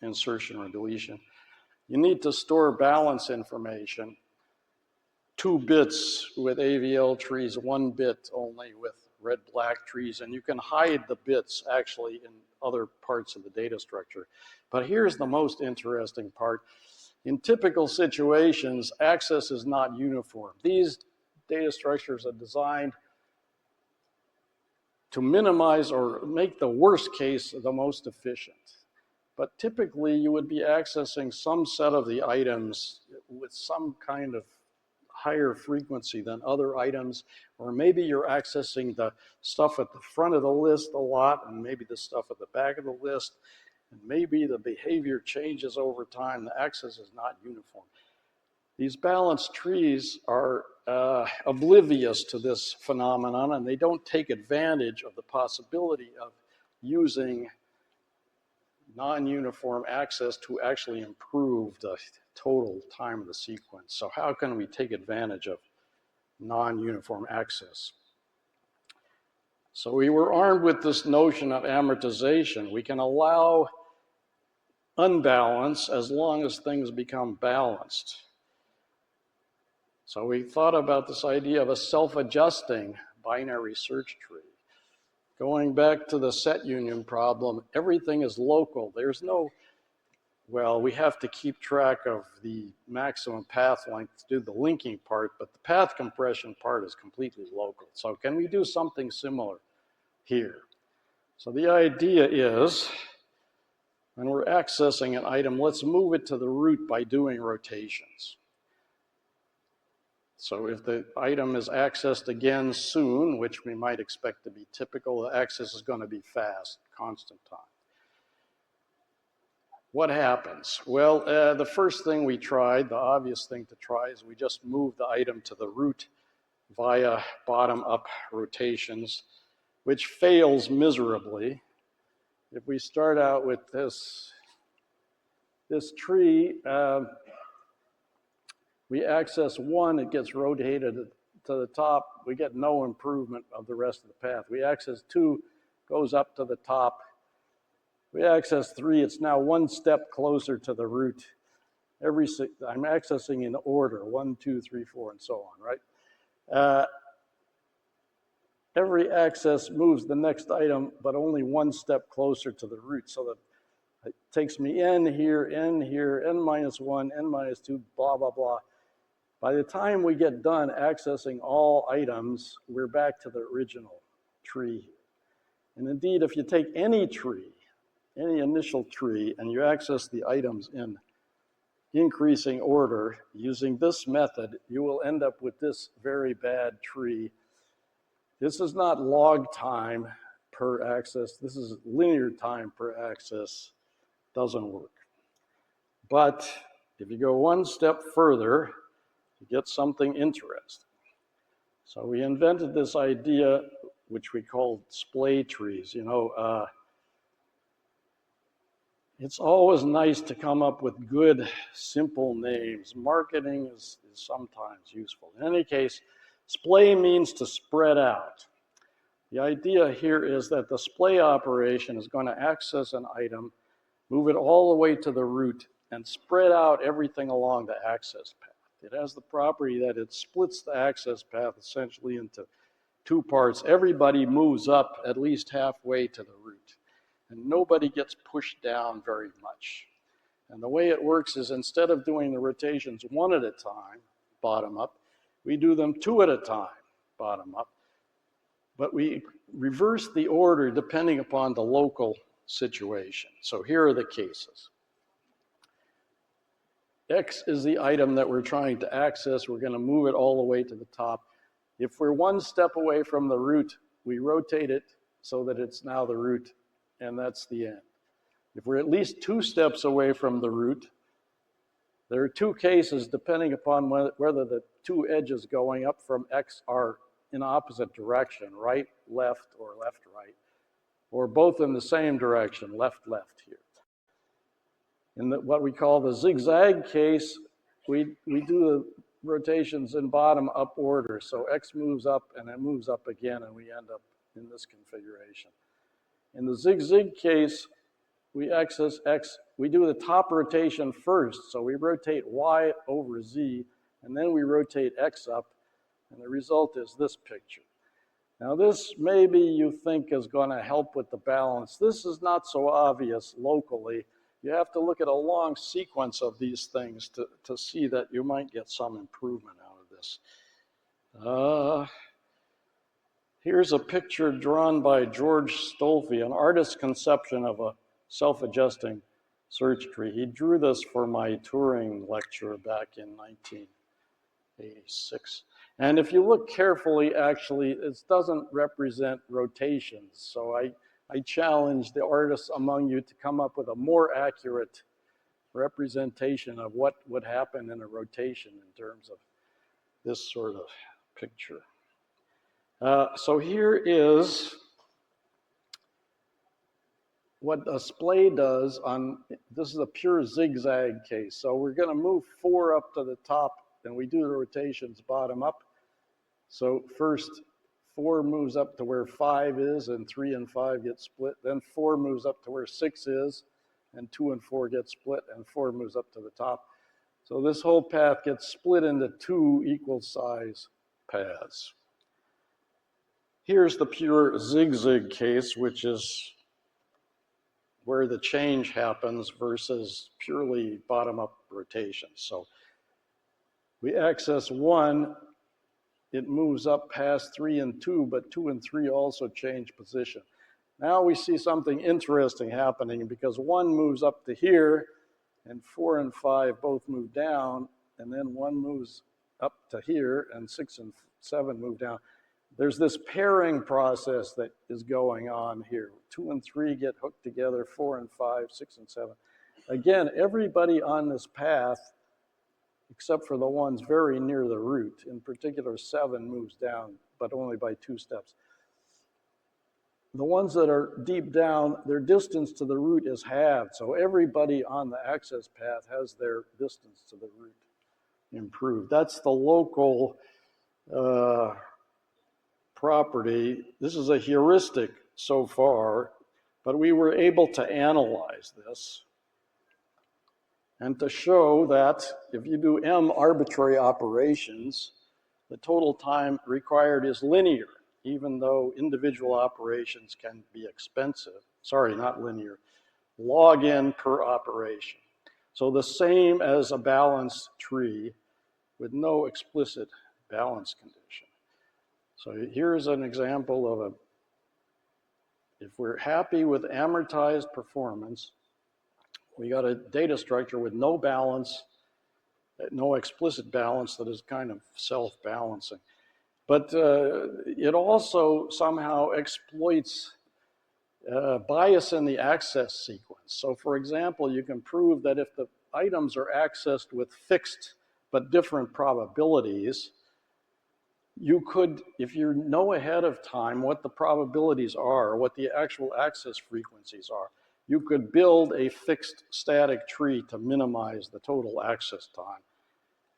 insertion or deletion. You need to store balance information, 2 bits with AVL trees, 1 bit only with red-black trees, and you can hide the bits actually in other parts of the data structure. But here's the most interesting part. In typical situations, access is not uniform. These data structures are designed to minimize or make the worst case the most efficient. But typically, you would be accessing some set of the items with some kind of higher frequency than other items, or maybe you're accessing the stuff at the front of the list a lot, and maybe the stuff at the back of the list, and maybe the behavior changes over time. The access is not uniform. These balanced trees are oblivious to this phenomenon, and they don't take advantage of the possibility of using non-uniform access to actually improve the total time of the sequence. So how can we take advantage of non-uniform access? So we were armed with this notion of amortization. We can allow unbalance as long as things become balanced. So we thought about this idea of a self-adjusting binary search tree. Going back to the set union problem, everything is local. There's no, well, we have to keep track of the maximum path length to do the linking part, but the path compression part is completely local. So can we do something similar here? So the idea is, when we're accessing an item, let's move it to the root by doing rotations. So if the item is accessed again soon, which we might expect to be typical, the access is going to be fast, constant time. what happens? Well, the first thing we tried, the obvious thing to try, is we just move the item to the root via bottom-up rotations, which fails miserably. If we start out with this tree, we access 1, it gets rotated to the top. We get no improvement of the rest of the path. We access 2, goes up to the top. We access 3, it's now 1 step closer to the root. I'm accessing in order, 1, 2, 3, 4, and so on, right? Every access moves the next item, but only 1 step closer to the root, so that it takes me in here, n minus 1, n minus 2, blah, blah, blah. By the time we get done accessing all items, we're back to the original tree. And indeed, if you take any tree, any initial tree, and you access the items in increasing order using this method, you will end up with this very bad tree. This is not log time per access. This is linear time per access. Doesn't work. But if you go 1 step further, you get something interesting. So we invented this idea, which we called splay trees. It's always nice to come up with good, simple names. Marketing is sometimes useful. In any case, splay means to spread out. The idea here is that the splay operation is going to access an item, move it all the way to the root, and spread out everything along the access path. It has the property that it splits the access path essentially into 2 parts. Everybody moves up at least halfway to the root, and nobody gets pushed down very much. And the way it works is instead of doing the rotations 1 at a time, bottom up, we do them 2 at a time, bottom up. But we reverse the order depending upon the local situation. So here are the cases. X is the item that we're trying to access. We're going to move it all the way to the top. If we're 1 step away from the root, we rotate it so that it's now the root, and that's the end. If we're at least 2 steps away from the root, there are 2 cases depending upon whether the 2 edges going up from X are in opposite direction, right, left, or left, right, or both in the same direction, left, left here. In what we call the zigzag case, we do the rotations in bottom-up order. So X moves up and it moves up again, and we end up in this configuration. In the zigzag case, we access X, we do the top rotation first. So we rotate Y over Z, and then we rotate X up, and the result is this picture. Now this maybe you think is going to help with the balance. This is not so obvious locally. You have to look at a long sequence of these things to see that you might get some improvement out of this. Here's a picture drawn by George Stolfi, an artist's conception of a self-adjusting search tree. He drew this for my Turing lecture back in 1986. And if you look carefully, actually, it doesn't represent rotations. So I challenge the artists among you to come up with a more accurate representation of what would happen in a rotation in terms of this sort of picture. So here is what a splay does on, this is a pure zigzag case. So we're going to move 4 up to the top, and we do the rotations bottom up. So first, 4 moves up to where 5 is, and 3 and 5 get split. Then 4 moves up to where 6 is, and 2 and 4 get split, and 4 moves up to the top. So this whole path gets split into 2 equal size paths. Here's the pure zigzag case, which is where the change happens versus purely bottom-up rotation. So we access 1, it moves up past 3 and 2, but 2 and 3 also change position. Now we see something interesting happening because 1 moves up to here, and 4 and 5 both move down, and then 1 moves up to here, and 6 and 7 move down. There's this pairing process that is going on here. 2 and 3 get hooked together, 4 and 5, 6 and 7. again, everybody on this path, except for the ones very near the root, in particular 7 moves down, but only by 2 steps. The ones that are deep down, their distance to the root is halved. So everybody on the access path has their distance to the root improved. That's the local property. This is a heuristic so far, but we were able to analyze this and to show that if you do m arbitrary operations, the total time required is linear, even though individual operations can be expensive. Sorry, not linear. Log n per operation. So the same as a balanced tree with no explicit balance condition. So here's an example of if we're happy with amortized performance, we got a data structure with no balance, no explicit balance that is kind of self-balancing. But it also somehow exploits bias in the access sequence. So for example, you can prove that if the items are accessed with fixed but different probabilities, you could, if you know ahead of time what the probabilities are, what the actual access frequencies are, you could build a fixed static tree to minimize the total access time.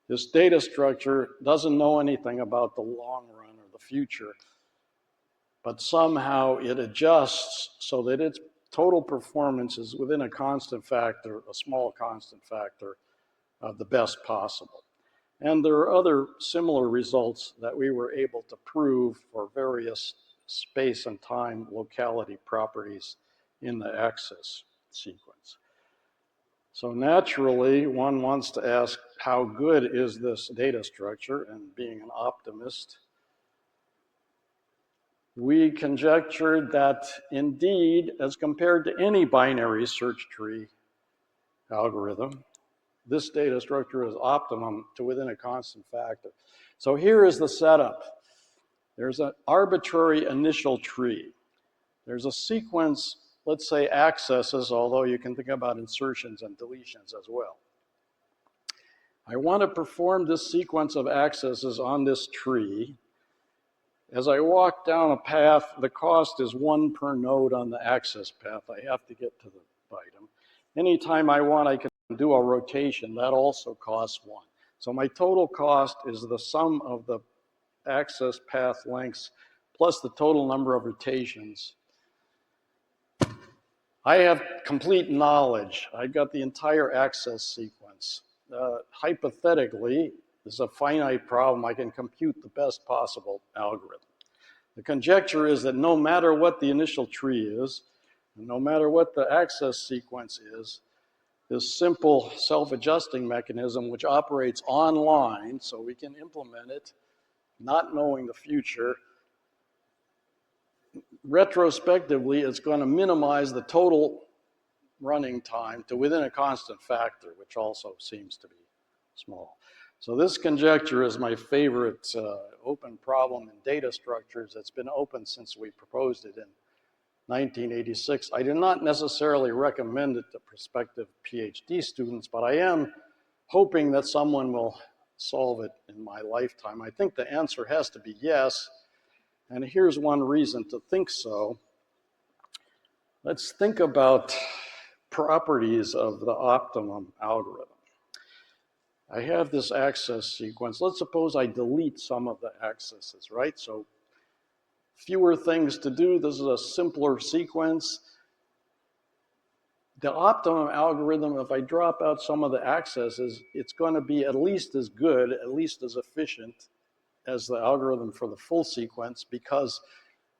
This data structure doesn't know anything about the long run or the future, but somehow it adjusts so that its total performance is within a constant factor, a small constant factor of the best possible. And there are other similar results that we were able to prove for various space and time locality properties in the access sequence. So naturally, one wants to ask, how good is this data structure? And being an optimist, we conjectured that indeed, as compared to any binary search tree algorithm, this data structure is optimum to within a constant factor. So here is the setup. There's an arbitrary initial tree. There's a sequence, let's say accesses, although you can think about insertions and deletions as well. I want to perform this sequence of accesses on this tree. As I walk down a path, the cost is 1 per node on the access path. I have to get to the item. Anytime I want, I can do a rotation. That also costs 1. So my total cost is the sum of the access path lengths plus the total number of rotations. I have complete knowledge. I've got the entire access sequence. Hypothetically, this is a finite problem. I can compute the best possible algorithm. The conjecture is that no matter what the initial tree is, and no matter what the access sequence is, this simple self-adjusting mechanism, which operates online, so we can implement it, not knowing the future, retrospectively, it's going to minimize the total running time to within a constant factor, which also seems to be small. So this conjecture is my favorite open problem in data structures. It's been open since we proposed it in 1986. I do not necessarily recommend it to prospective PhD students, but I am hoping that someone will solve it in my lifetime. I think the answer has to be yes, and here's one reason to think so. Let's think about properties of the optimum algorithm. I have this access sequence. Let's suppose I delete some of the accesses, right? So fewer things to do. This is a simpler sequence. The optimum algorithm, if I drop out some of the accesses, it's going to be at least as good, at least as efficient as the algorithm for the full sequence, because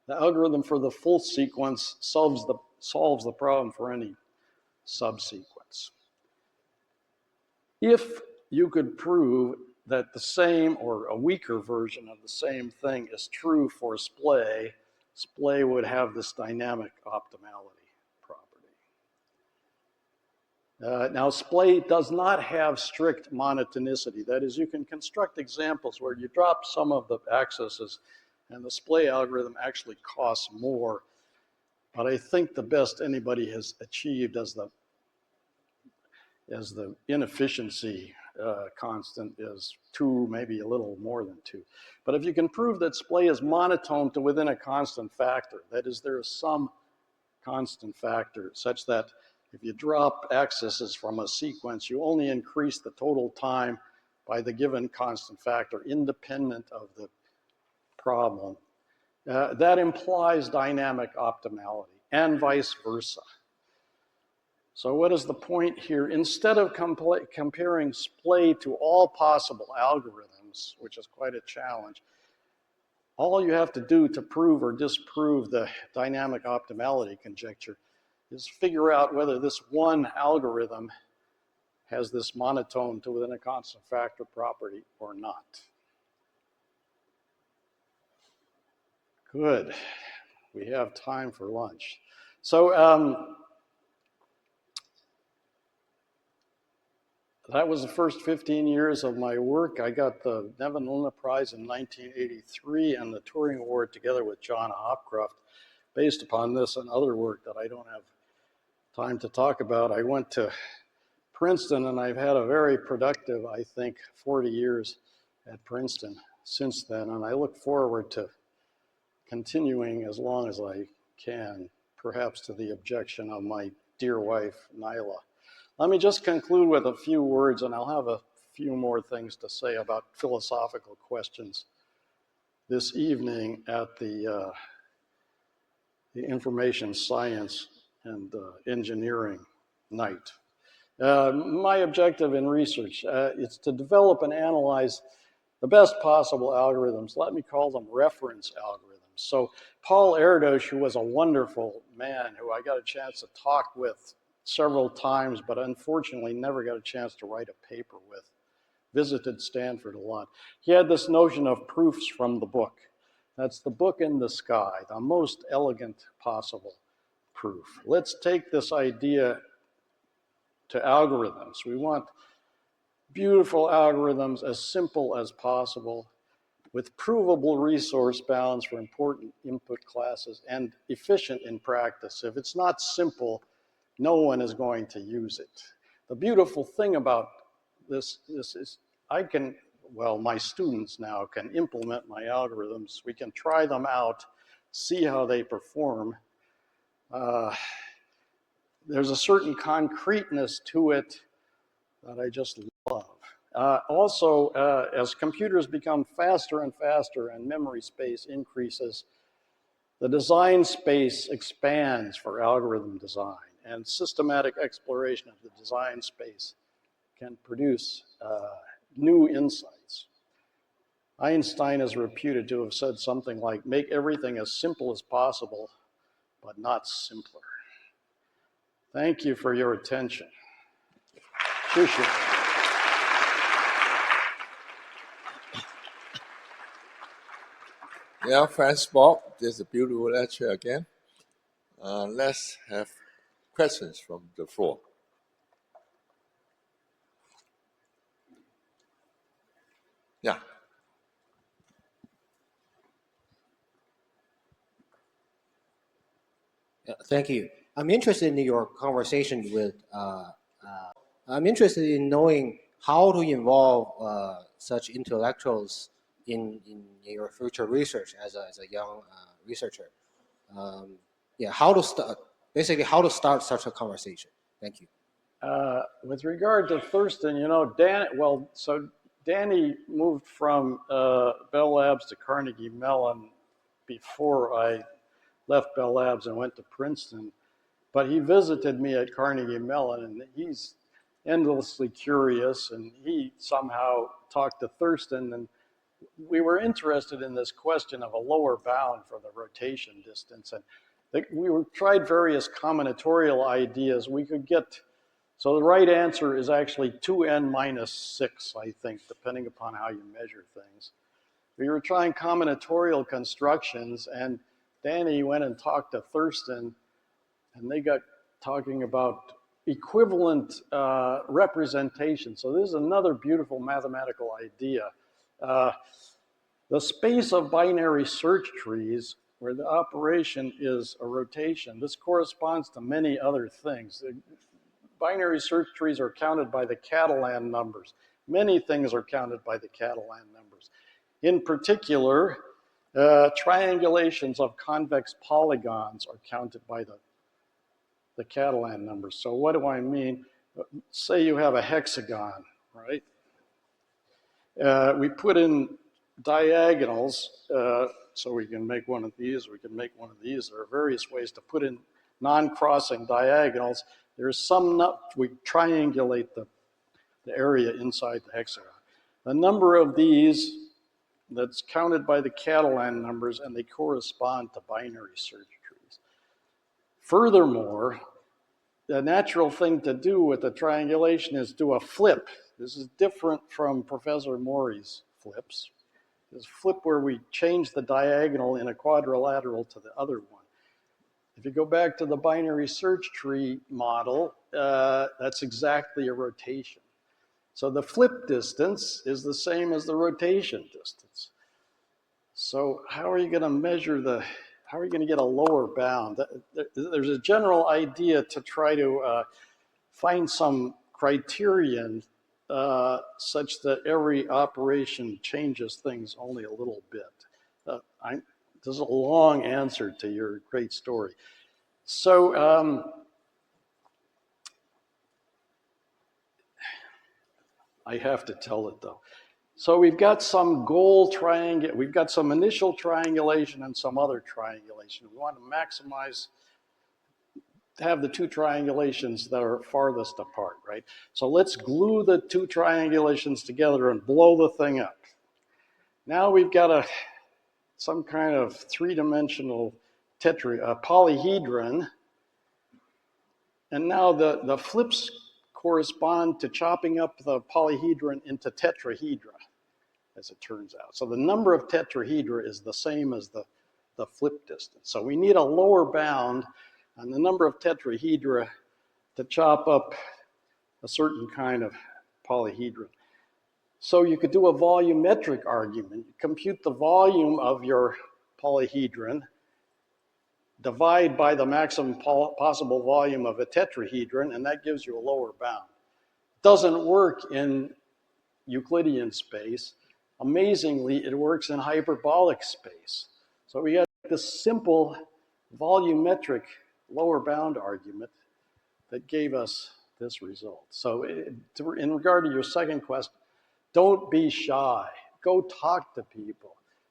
the algorithm for the full sequence solves the problem for any subsequence. If you could prove that the same or a weaker version of the same thing is true for splay, splay would have this dynamic optimality property. Now, splay does not have strict monotonicity. That is, you can construct examples where you drop some of the accesses and the splay algorithm actually costs more. But I think the best anybody has achieved as the as the inefficiency constant is 2, maybe a little more than 2. But if you can prove that splay is monotone to within a constant factor, that is, there is some constant factor such that if you drop accesses from a sequence, you only increase the total time by the given constant factor independent of the problem. That implies dynamic optimality and vice versa. So what is the point here? Instead of comparing splay to all possible algorithms, which is quite a challenge, all you have to do to prove or disprove the dynamic optimality conjecture is figure out whether this one algorithm has this monotone to within a constant factor property or not. Good. We have time for lunch. So that was the first 15 years of my work. I got the Nevin Luna Prize in 1983 and the Turing Award together with John Hopcroft based upon this and other work that I don't have time to talk about. I went to Princeton and I've had a very productive, I think, 40 years at Princeton since then, and I look forward to continuing as long as I can, perhaps to the objection of my dear wife, Nyla. Let me just conclude with a few words, and I'll have a few more things to say about philosophical questions this evening at the information science and engineering night. My objective in research is to develop and analyze the best possible algorithms. Let me call them reference algorithms. So Paul Erdos, who was a wonderful man who I got a chance to talk with several times, but unfortunately never got a chance to write a paper with, visited Stanford a lot. He had this notion of proofs from the book. That's the book in the sky, the most elegant possible proof. Let's take this idea to algorithms. We want beautiful algorithms as simple as possible with provable resource bounds for important input classes and efficient in practice. If it's not simple, no one is going to use it. The beautiful thing about this is my students now can implement my algorithms. We can try them out, see how they perform. There's a certain concreteness to it that I just love. Also, as computers become faster and faster and memory space increases, the design space expands for algorithm design, and systematic exploration of the design space can produce new insights. Einstein is reputed to have said something like, make everything as simple as possible, but not simpler. Thank you for your attention. Yeah, thanks, Bob. This is a beautiful lecture again. Let's have questions from the floor. Yeah. Thank you. I'm interested in your conversation with. I'm interested in knowing how to involve such intellectuals in your future research as a young researcher. How to start. Basically, how to start such a conversation. Thank you. With regard to Thurston, Danny moved from Bell Labs to Carnegie Mellon before I left Bell Labs and went to Princeton. But he visited me at Carnegie Mellon, and he's endlessly curious, and he somehow talked to Thurston, and we were interested in this question of a lower bound for the rotation distance. And we tried various combinatorial ideas. We could get, so the right answer is actually 2n minus 6, I think, depending upon how you measure things. We were trying combinatorial constructions, and Danny went and talked to Thurston, and they got talking about equivalent representation. So this is another beautiful mathematical idea. The space of binary search trees, where the operation is a rotation, this corresponds to many other things. binary search trees are counted by the Catalan numbers. Many things are counted by the Catalan numbers. In particular, triangulations of convex polygons are counted by the Catalan numbers. So what do I mean? Say you have a hexagon, right? We put in diagonals, so we can make one of these, we can make one of these. There are various ways to put in non-crossing diagonals. There's some, we triangulate the area inside the hexagon. The number of these that's counted by the Catalan numbers, and they correspond to binary search trees. Furthermore, the natural thing to do with the triangulation is do a flip. This is different from Professor Mori's flips. This flip where we change the diagonal in a quadrilateral to the other one. If you go back to the binary search tree model, that's exactly a rotation. So the flip distance is the same as the rotation distance. So how are you going to measure how are you going to get a lower bound? There's a general idea to try to find some criterion such that every operation changes things only a little bit. This is a long answer to your great story. So I have to tell it though. So we've got some we've got some initial triangulation and some other triangulation. We want to maximize, have the two triangulations that are farthest apart, right? So let's glue the two triangulations together and blow the thing up. Now we've got some kind of three-dimensional polyhedron, and now the flips correspond to chopping up the polyhedron into tetrahedra, as it turns out. So the number of tetrahedra is the same as the flip distance. So we need a lower bound on the number of tetrahedra to chop up a certain kind of polyhedron. So you could do a volumetric argument. Compute the volume of your polyhedron, divide by the maximum possible volume of a tetrahedron, and that gives you a lower bound. Doesn't work in Euclidean space. Amazingly, it works in hyperbolic space. So we got this simple volumetric lower bound argument that gave us this result. So in regard to your second question, don't be shy. Go talk to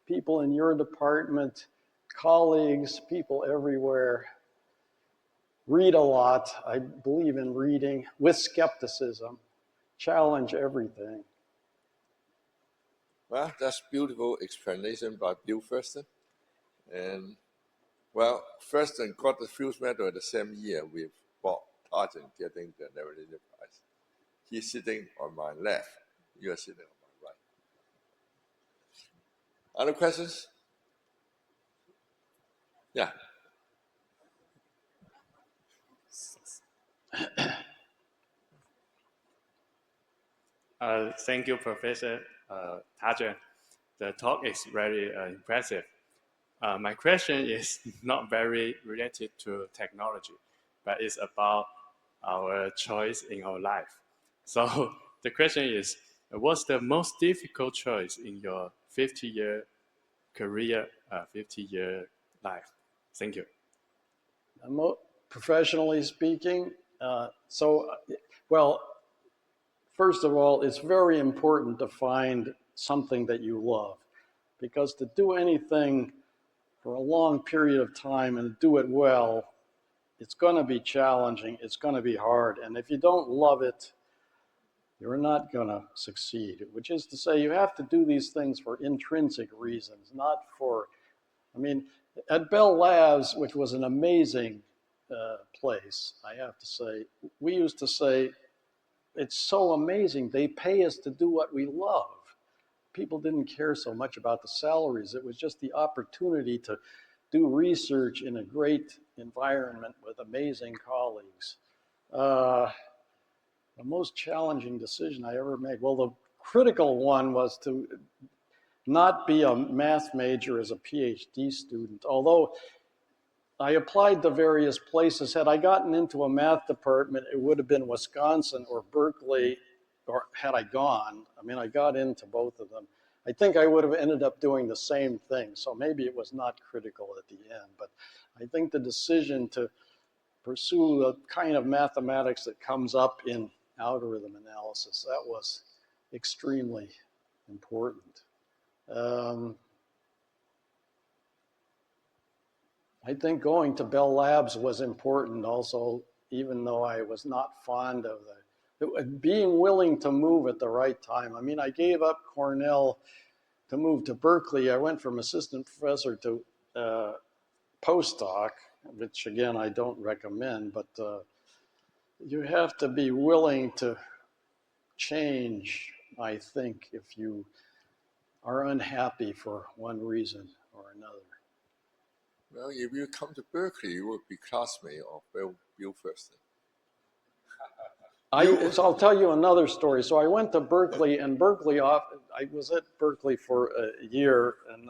people in your department, colleagues, people everywhere. Read a lot. I believe in reading with skepticism. Challenge everything. Well, that's beautiful explanation by Bill Thurston. And well, Thurston got the Fields Medal the same year with Bob Tarjan getting the Narrative Prize. He's sitting on my left. You are sitting on my right. Other questions? Yeah. Thank you, Professor Tarjan. The talk is very impressive. My question is not very related to technology, but it's about our choice in our life. So the question is, what's the most difficult choice in your 50-year career, 50-year life? Thank you. Professionally speaking, well, first of all, it's very important to find something that you love, because to do anything for a long period of time and do it well, it's going to be challenging, it's going to be hard, and if you don't love it, you're not going to succeed, which is to say you have to do these things for intrinsic reasons, not for, at Bell Labs, which was an amazing place, I have to say, we used to say, it's so amazing, they pay us to do what we love. People didn't care so much about the salaries. It was just the opportunity to do research in a great environment with amazing colleagues. The most challenging decision I ever made, well, the critical one was to not be a math major as a PhD student, although I applied to various places. Had I gotten into a math department, it would have been Wisconsin or Berkeley, or had I gone. I mean, I got into both of them. I think I would have ended up doing the same thing. So maybe it was not critical at the end. But I think the decision to pursue the kind of mathematics that comes up in algorithm analysis, that was extremely important. I think going to Bell Labs was important also, even though I was not fond of being willing to move at the right time. I mean, I gave up Cornell to move to Berkeley. I went from assistant professor to postdoc, which again, I don't recommend, but you have to be willing to change, I think, if you are unhappy for one reason or another. Well, if you come to Berkeley, you will be classmate of Bill First. So I'll tell you another story. So I went to Berkeley, and I was at Berkeley for a year, and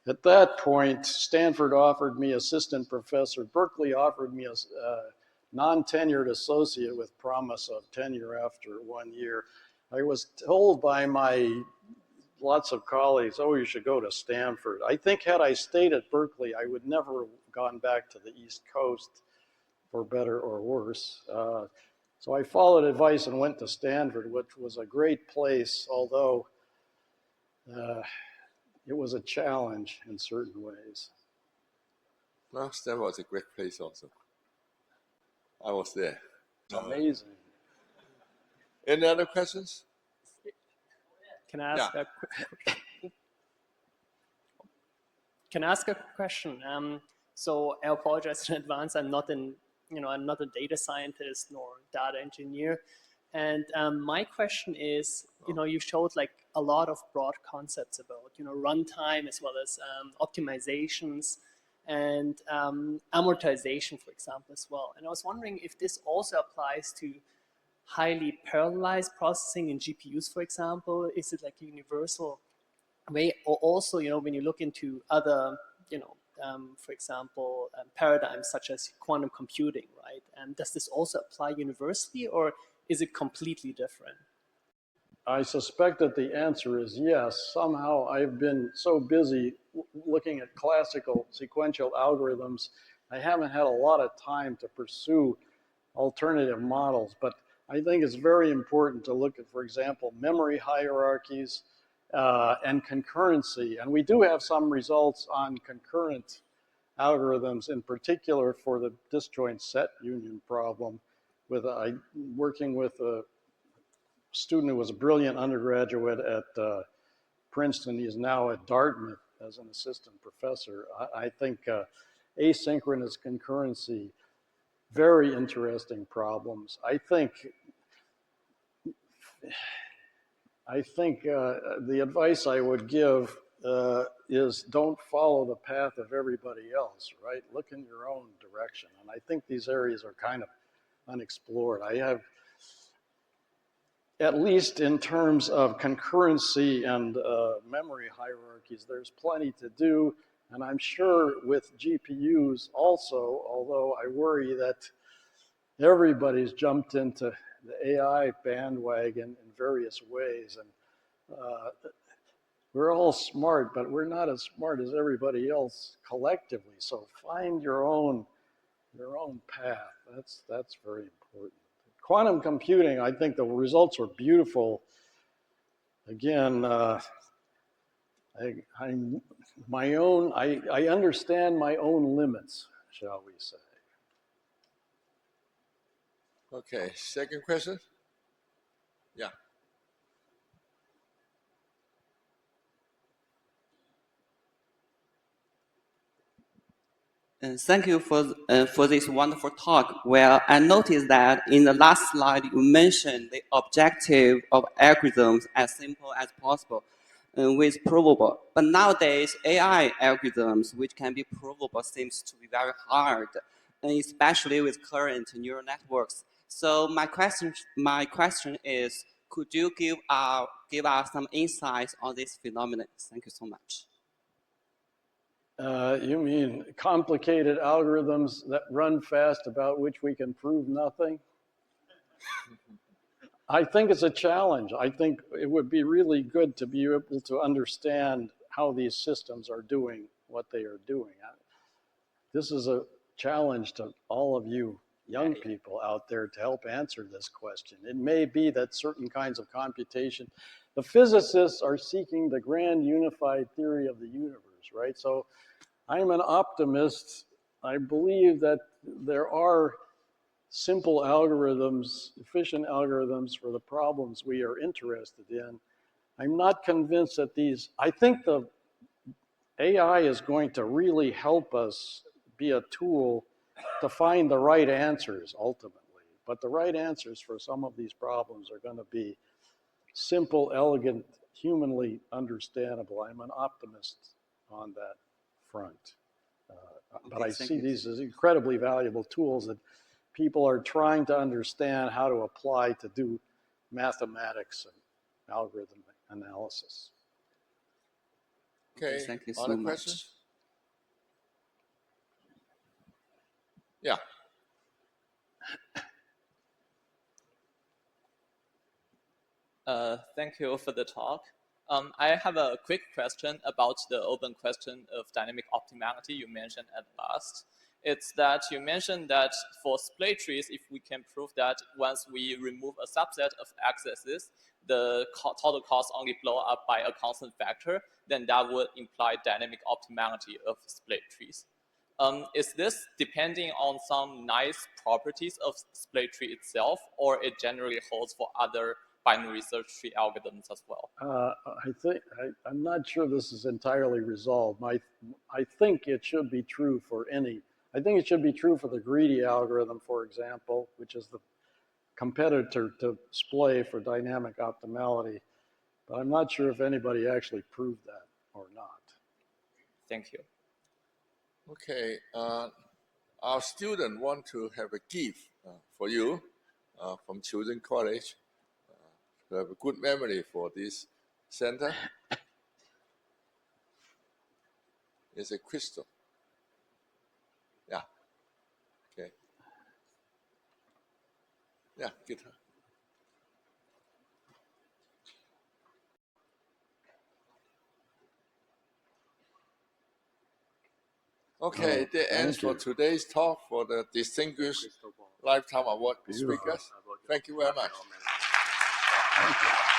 at that point, Stanford offered me assistant professor. Berkeley offered me a non-tenured associate with promise of tenure after 1 year. I was told by my lots of colleagues, oh, you should go to Stanford. I think had I stayed at Berkeley, I would never have gone back to the East Coast, for better or worse. So I followed advice and went to Stanford, which was a great place, although it was a challenge in certain ways. Well, Stanford was a great place also. I was there. It's amazing. Any other questions? Can I ask a Can I ask a question? So I apologize in advance. I'm not a data scientist nor data engineer. And my question is, you showed like a lot of broad concepts about, runtime as well as optimizations and amortization, for example, as well. And I was wondering if this also applies to highly parallelized processing in GPUs, for example. Is it like a universal way? Or also, when you look into other, for example, paradigms such as quantum computing, right? And does this also apply universally, or is it completely different? I suspect that the answer is yes. Somehow I've been so busy looking at classical sequential algorithms, I haven't had a lot of time to pursue alternative models. But I think it's very important to look at, for example, memory hierarchies and concurrency. And we do have some results on concurrent algorithms, in particular for the disjoint set union problem, working with a student who was a brilliant undergraduate at Princeton. He's now at Dartmouth as an assistant professor. I think asynchronous concurrency, very interesting problems. I think the advice I would give is don't follow the path of everybody else, right? Look in your own direction. And I think these areas are kind of unexplored. I have, at least in terms of concurrency and memory hierarchies, there's plenty to do. And I'm sure with GPUs also, although I worry that everybody's jumped into the AI bandwagon in various ways. And we're all smart, but we're not as smart as everybody else collectively. So find your own path. That's very important. Quantum computing, I think the results are beautiful. Again, I understand my own limits, shall we say. Okay, second question. Yeah. Thank you for this wonderful talk. Well, I noticed that in the last slide you mentioned the objective of algorithms as simple as possible with provable. But nowadays, AI algorithms, which can be provable, seems to be very hard, and especially with current neural networks. So my question is, could you give us some insights on this phenomenon? Thank you so much. You mean complicated algorithms that run fast about which we can prove nothing? I think it's a challenge. I think it would be really good to be able to understand how these systems are doing what they are doing. This is a challenge to all of you young people out there to help answer this question. It may be that certain kinds of computation, the physicists are seeking the grand unified theory of the universe, right? So I'm an optimist. I believe that there are simple algorithms, efficient algorithms for the problems we are interested in. I'm not convinced that I think the AI is going to really help us be a tool to find the right answers ultimately. But the right answers for some of these problems are going to be simple, elegant, humanly understandable. I'm an optimist on that front. But I see these as incredibly valuable tools that people are trying to understand how to apply to do mathematics and algorithm analysis. Okay, Thank you so other much. questions? Yeah. Thank you for the talk. I have a quick question about the open question of dynamic optimality you mentioned at last. It's that you mentioned that for split trees, if we can prove that once we remove a subset of x-axis, the total cost only blow up by a constant factor, then that would imply dynamic optimality of split trees. Is this depending on some nice properties of split tree itself, or it generally holds for other binary search tree algorithms as well? I'm not sure this is entirely resolved. I think it should be true for I think it should be true for the greedy algorithm, for example, which is the competitor to splay for dynamic optimality. But I'm not sure if anybody actually proved that or not. Thank you. Okay, our student want to have a gift for you from Children's College to have a good memory for this center. It's a crystal. Yeah. Okay. Yeah, get her. Okay, the ends for today's talk for the distinguished Lifetime Award speakers. Thank you very much. Thank you.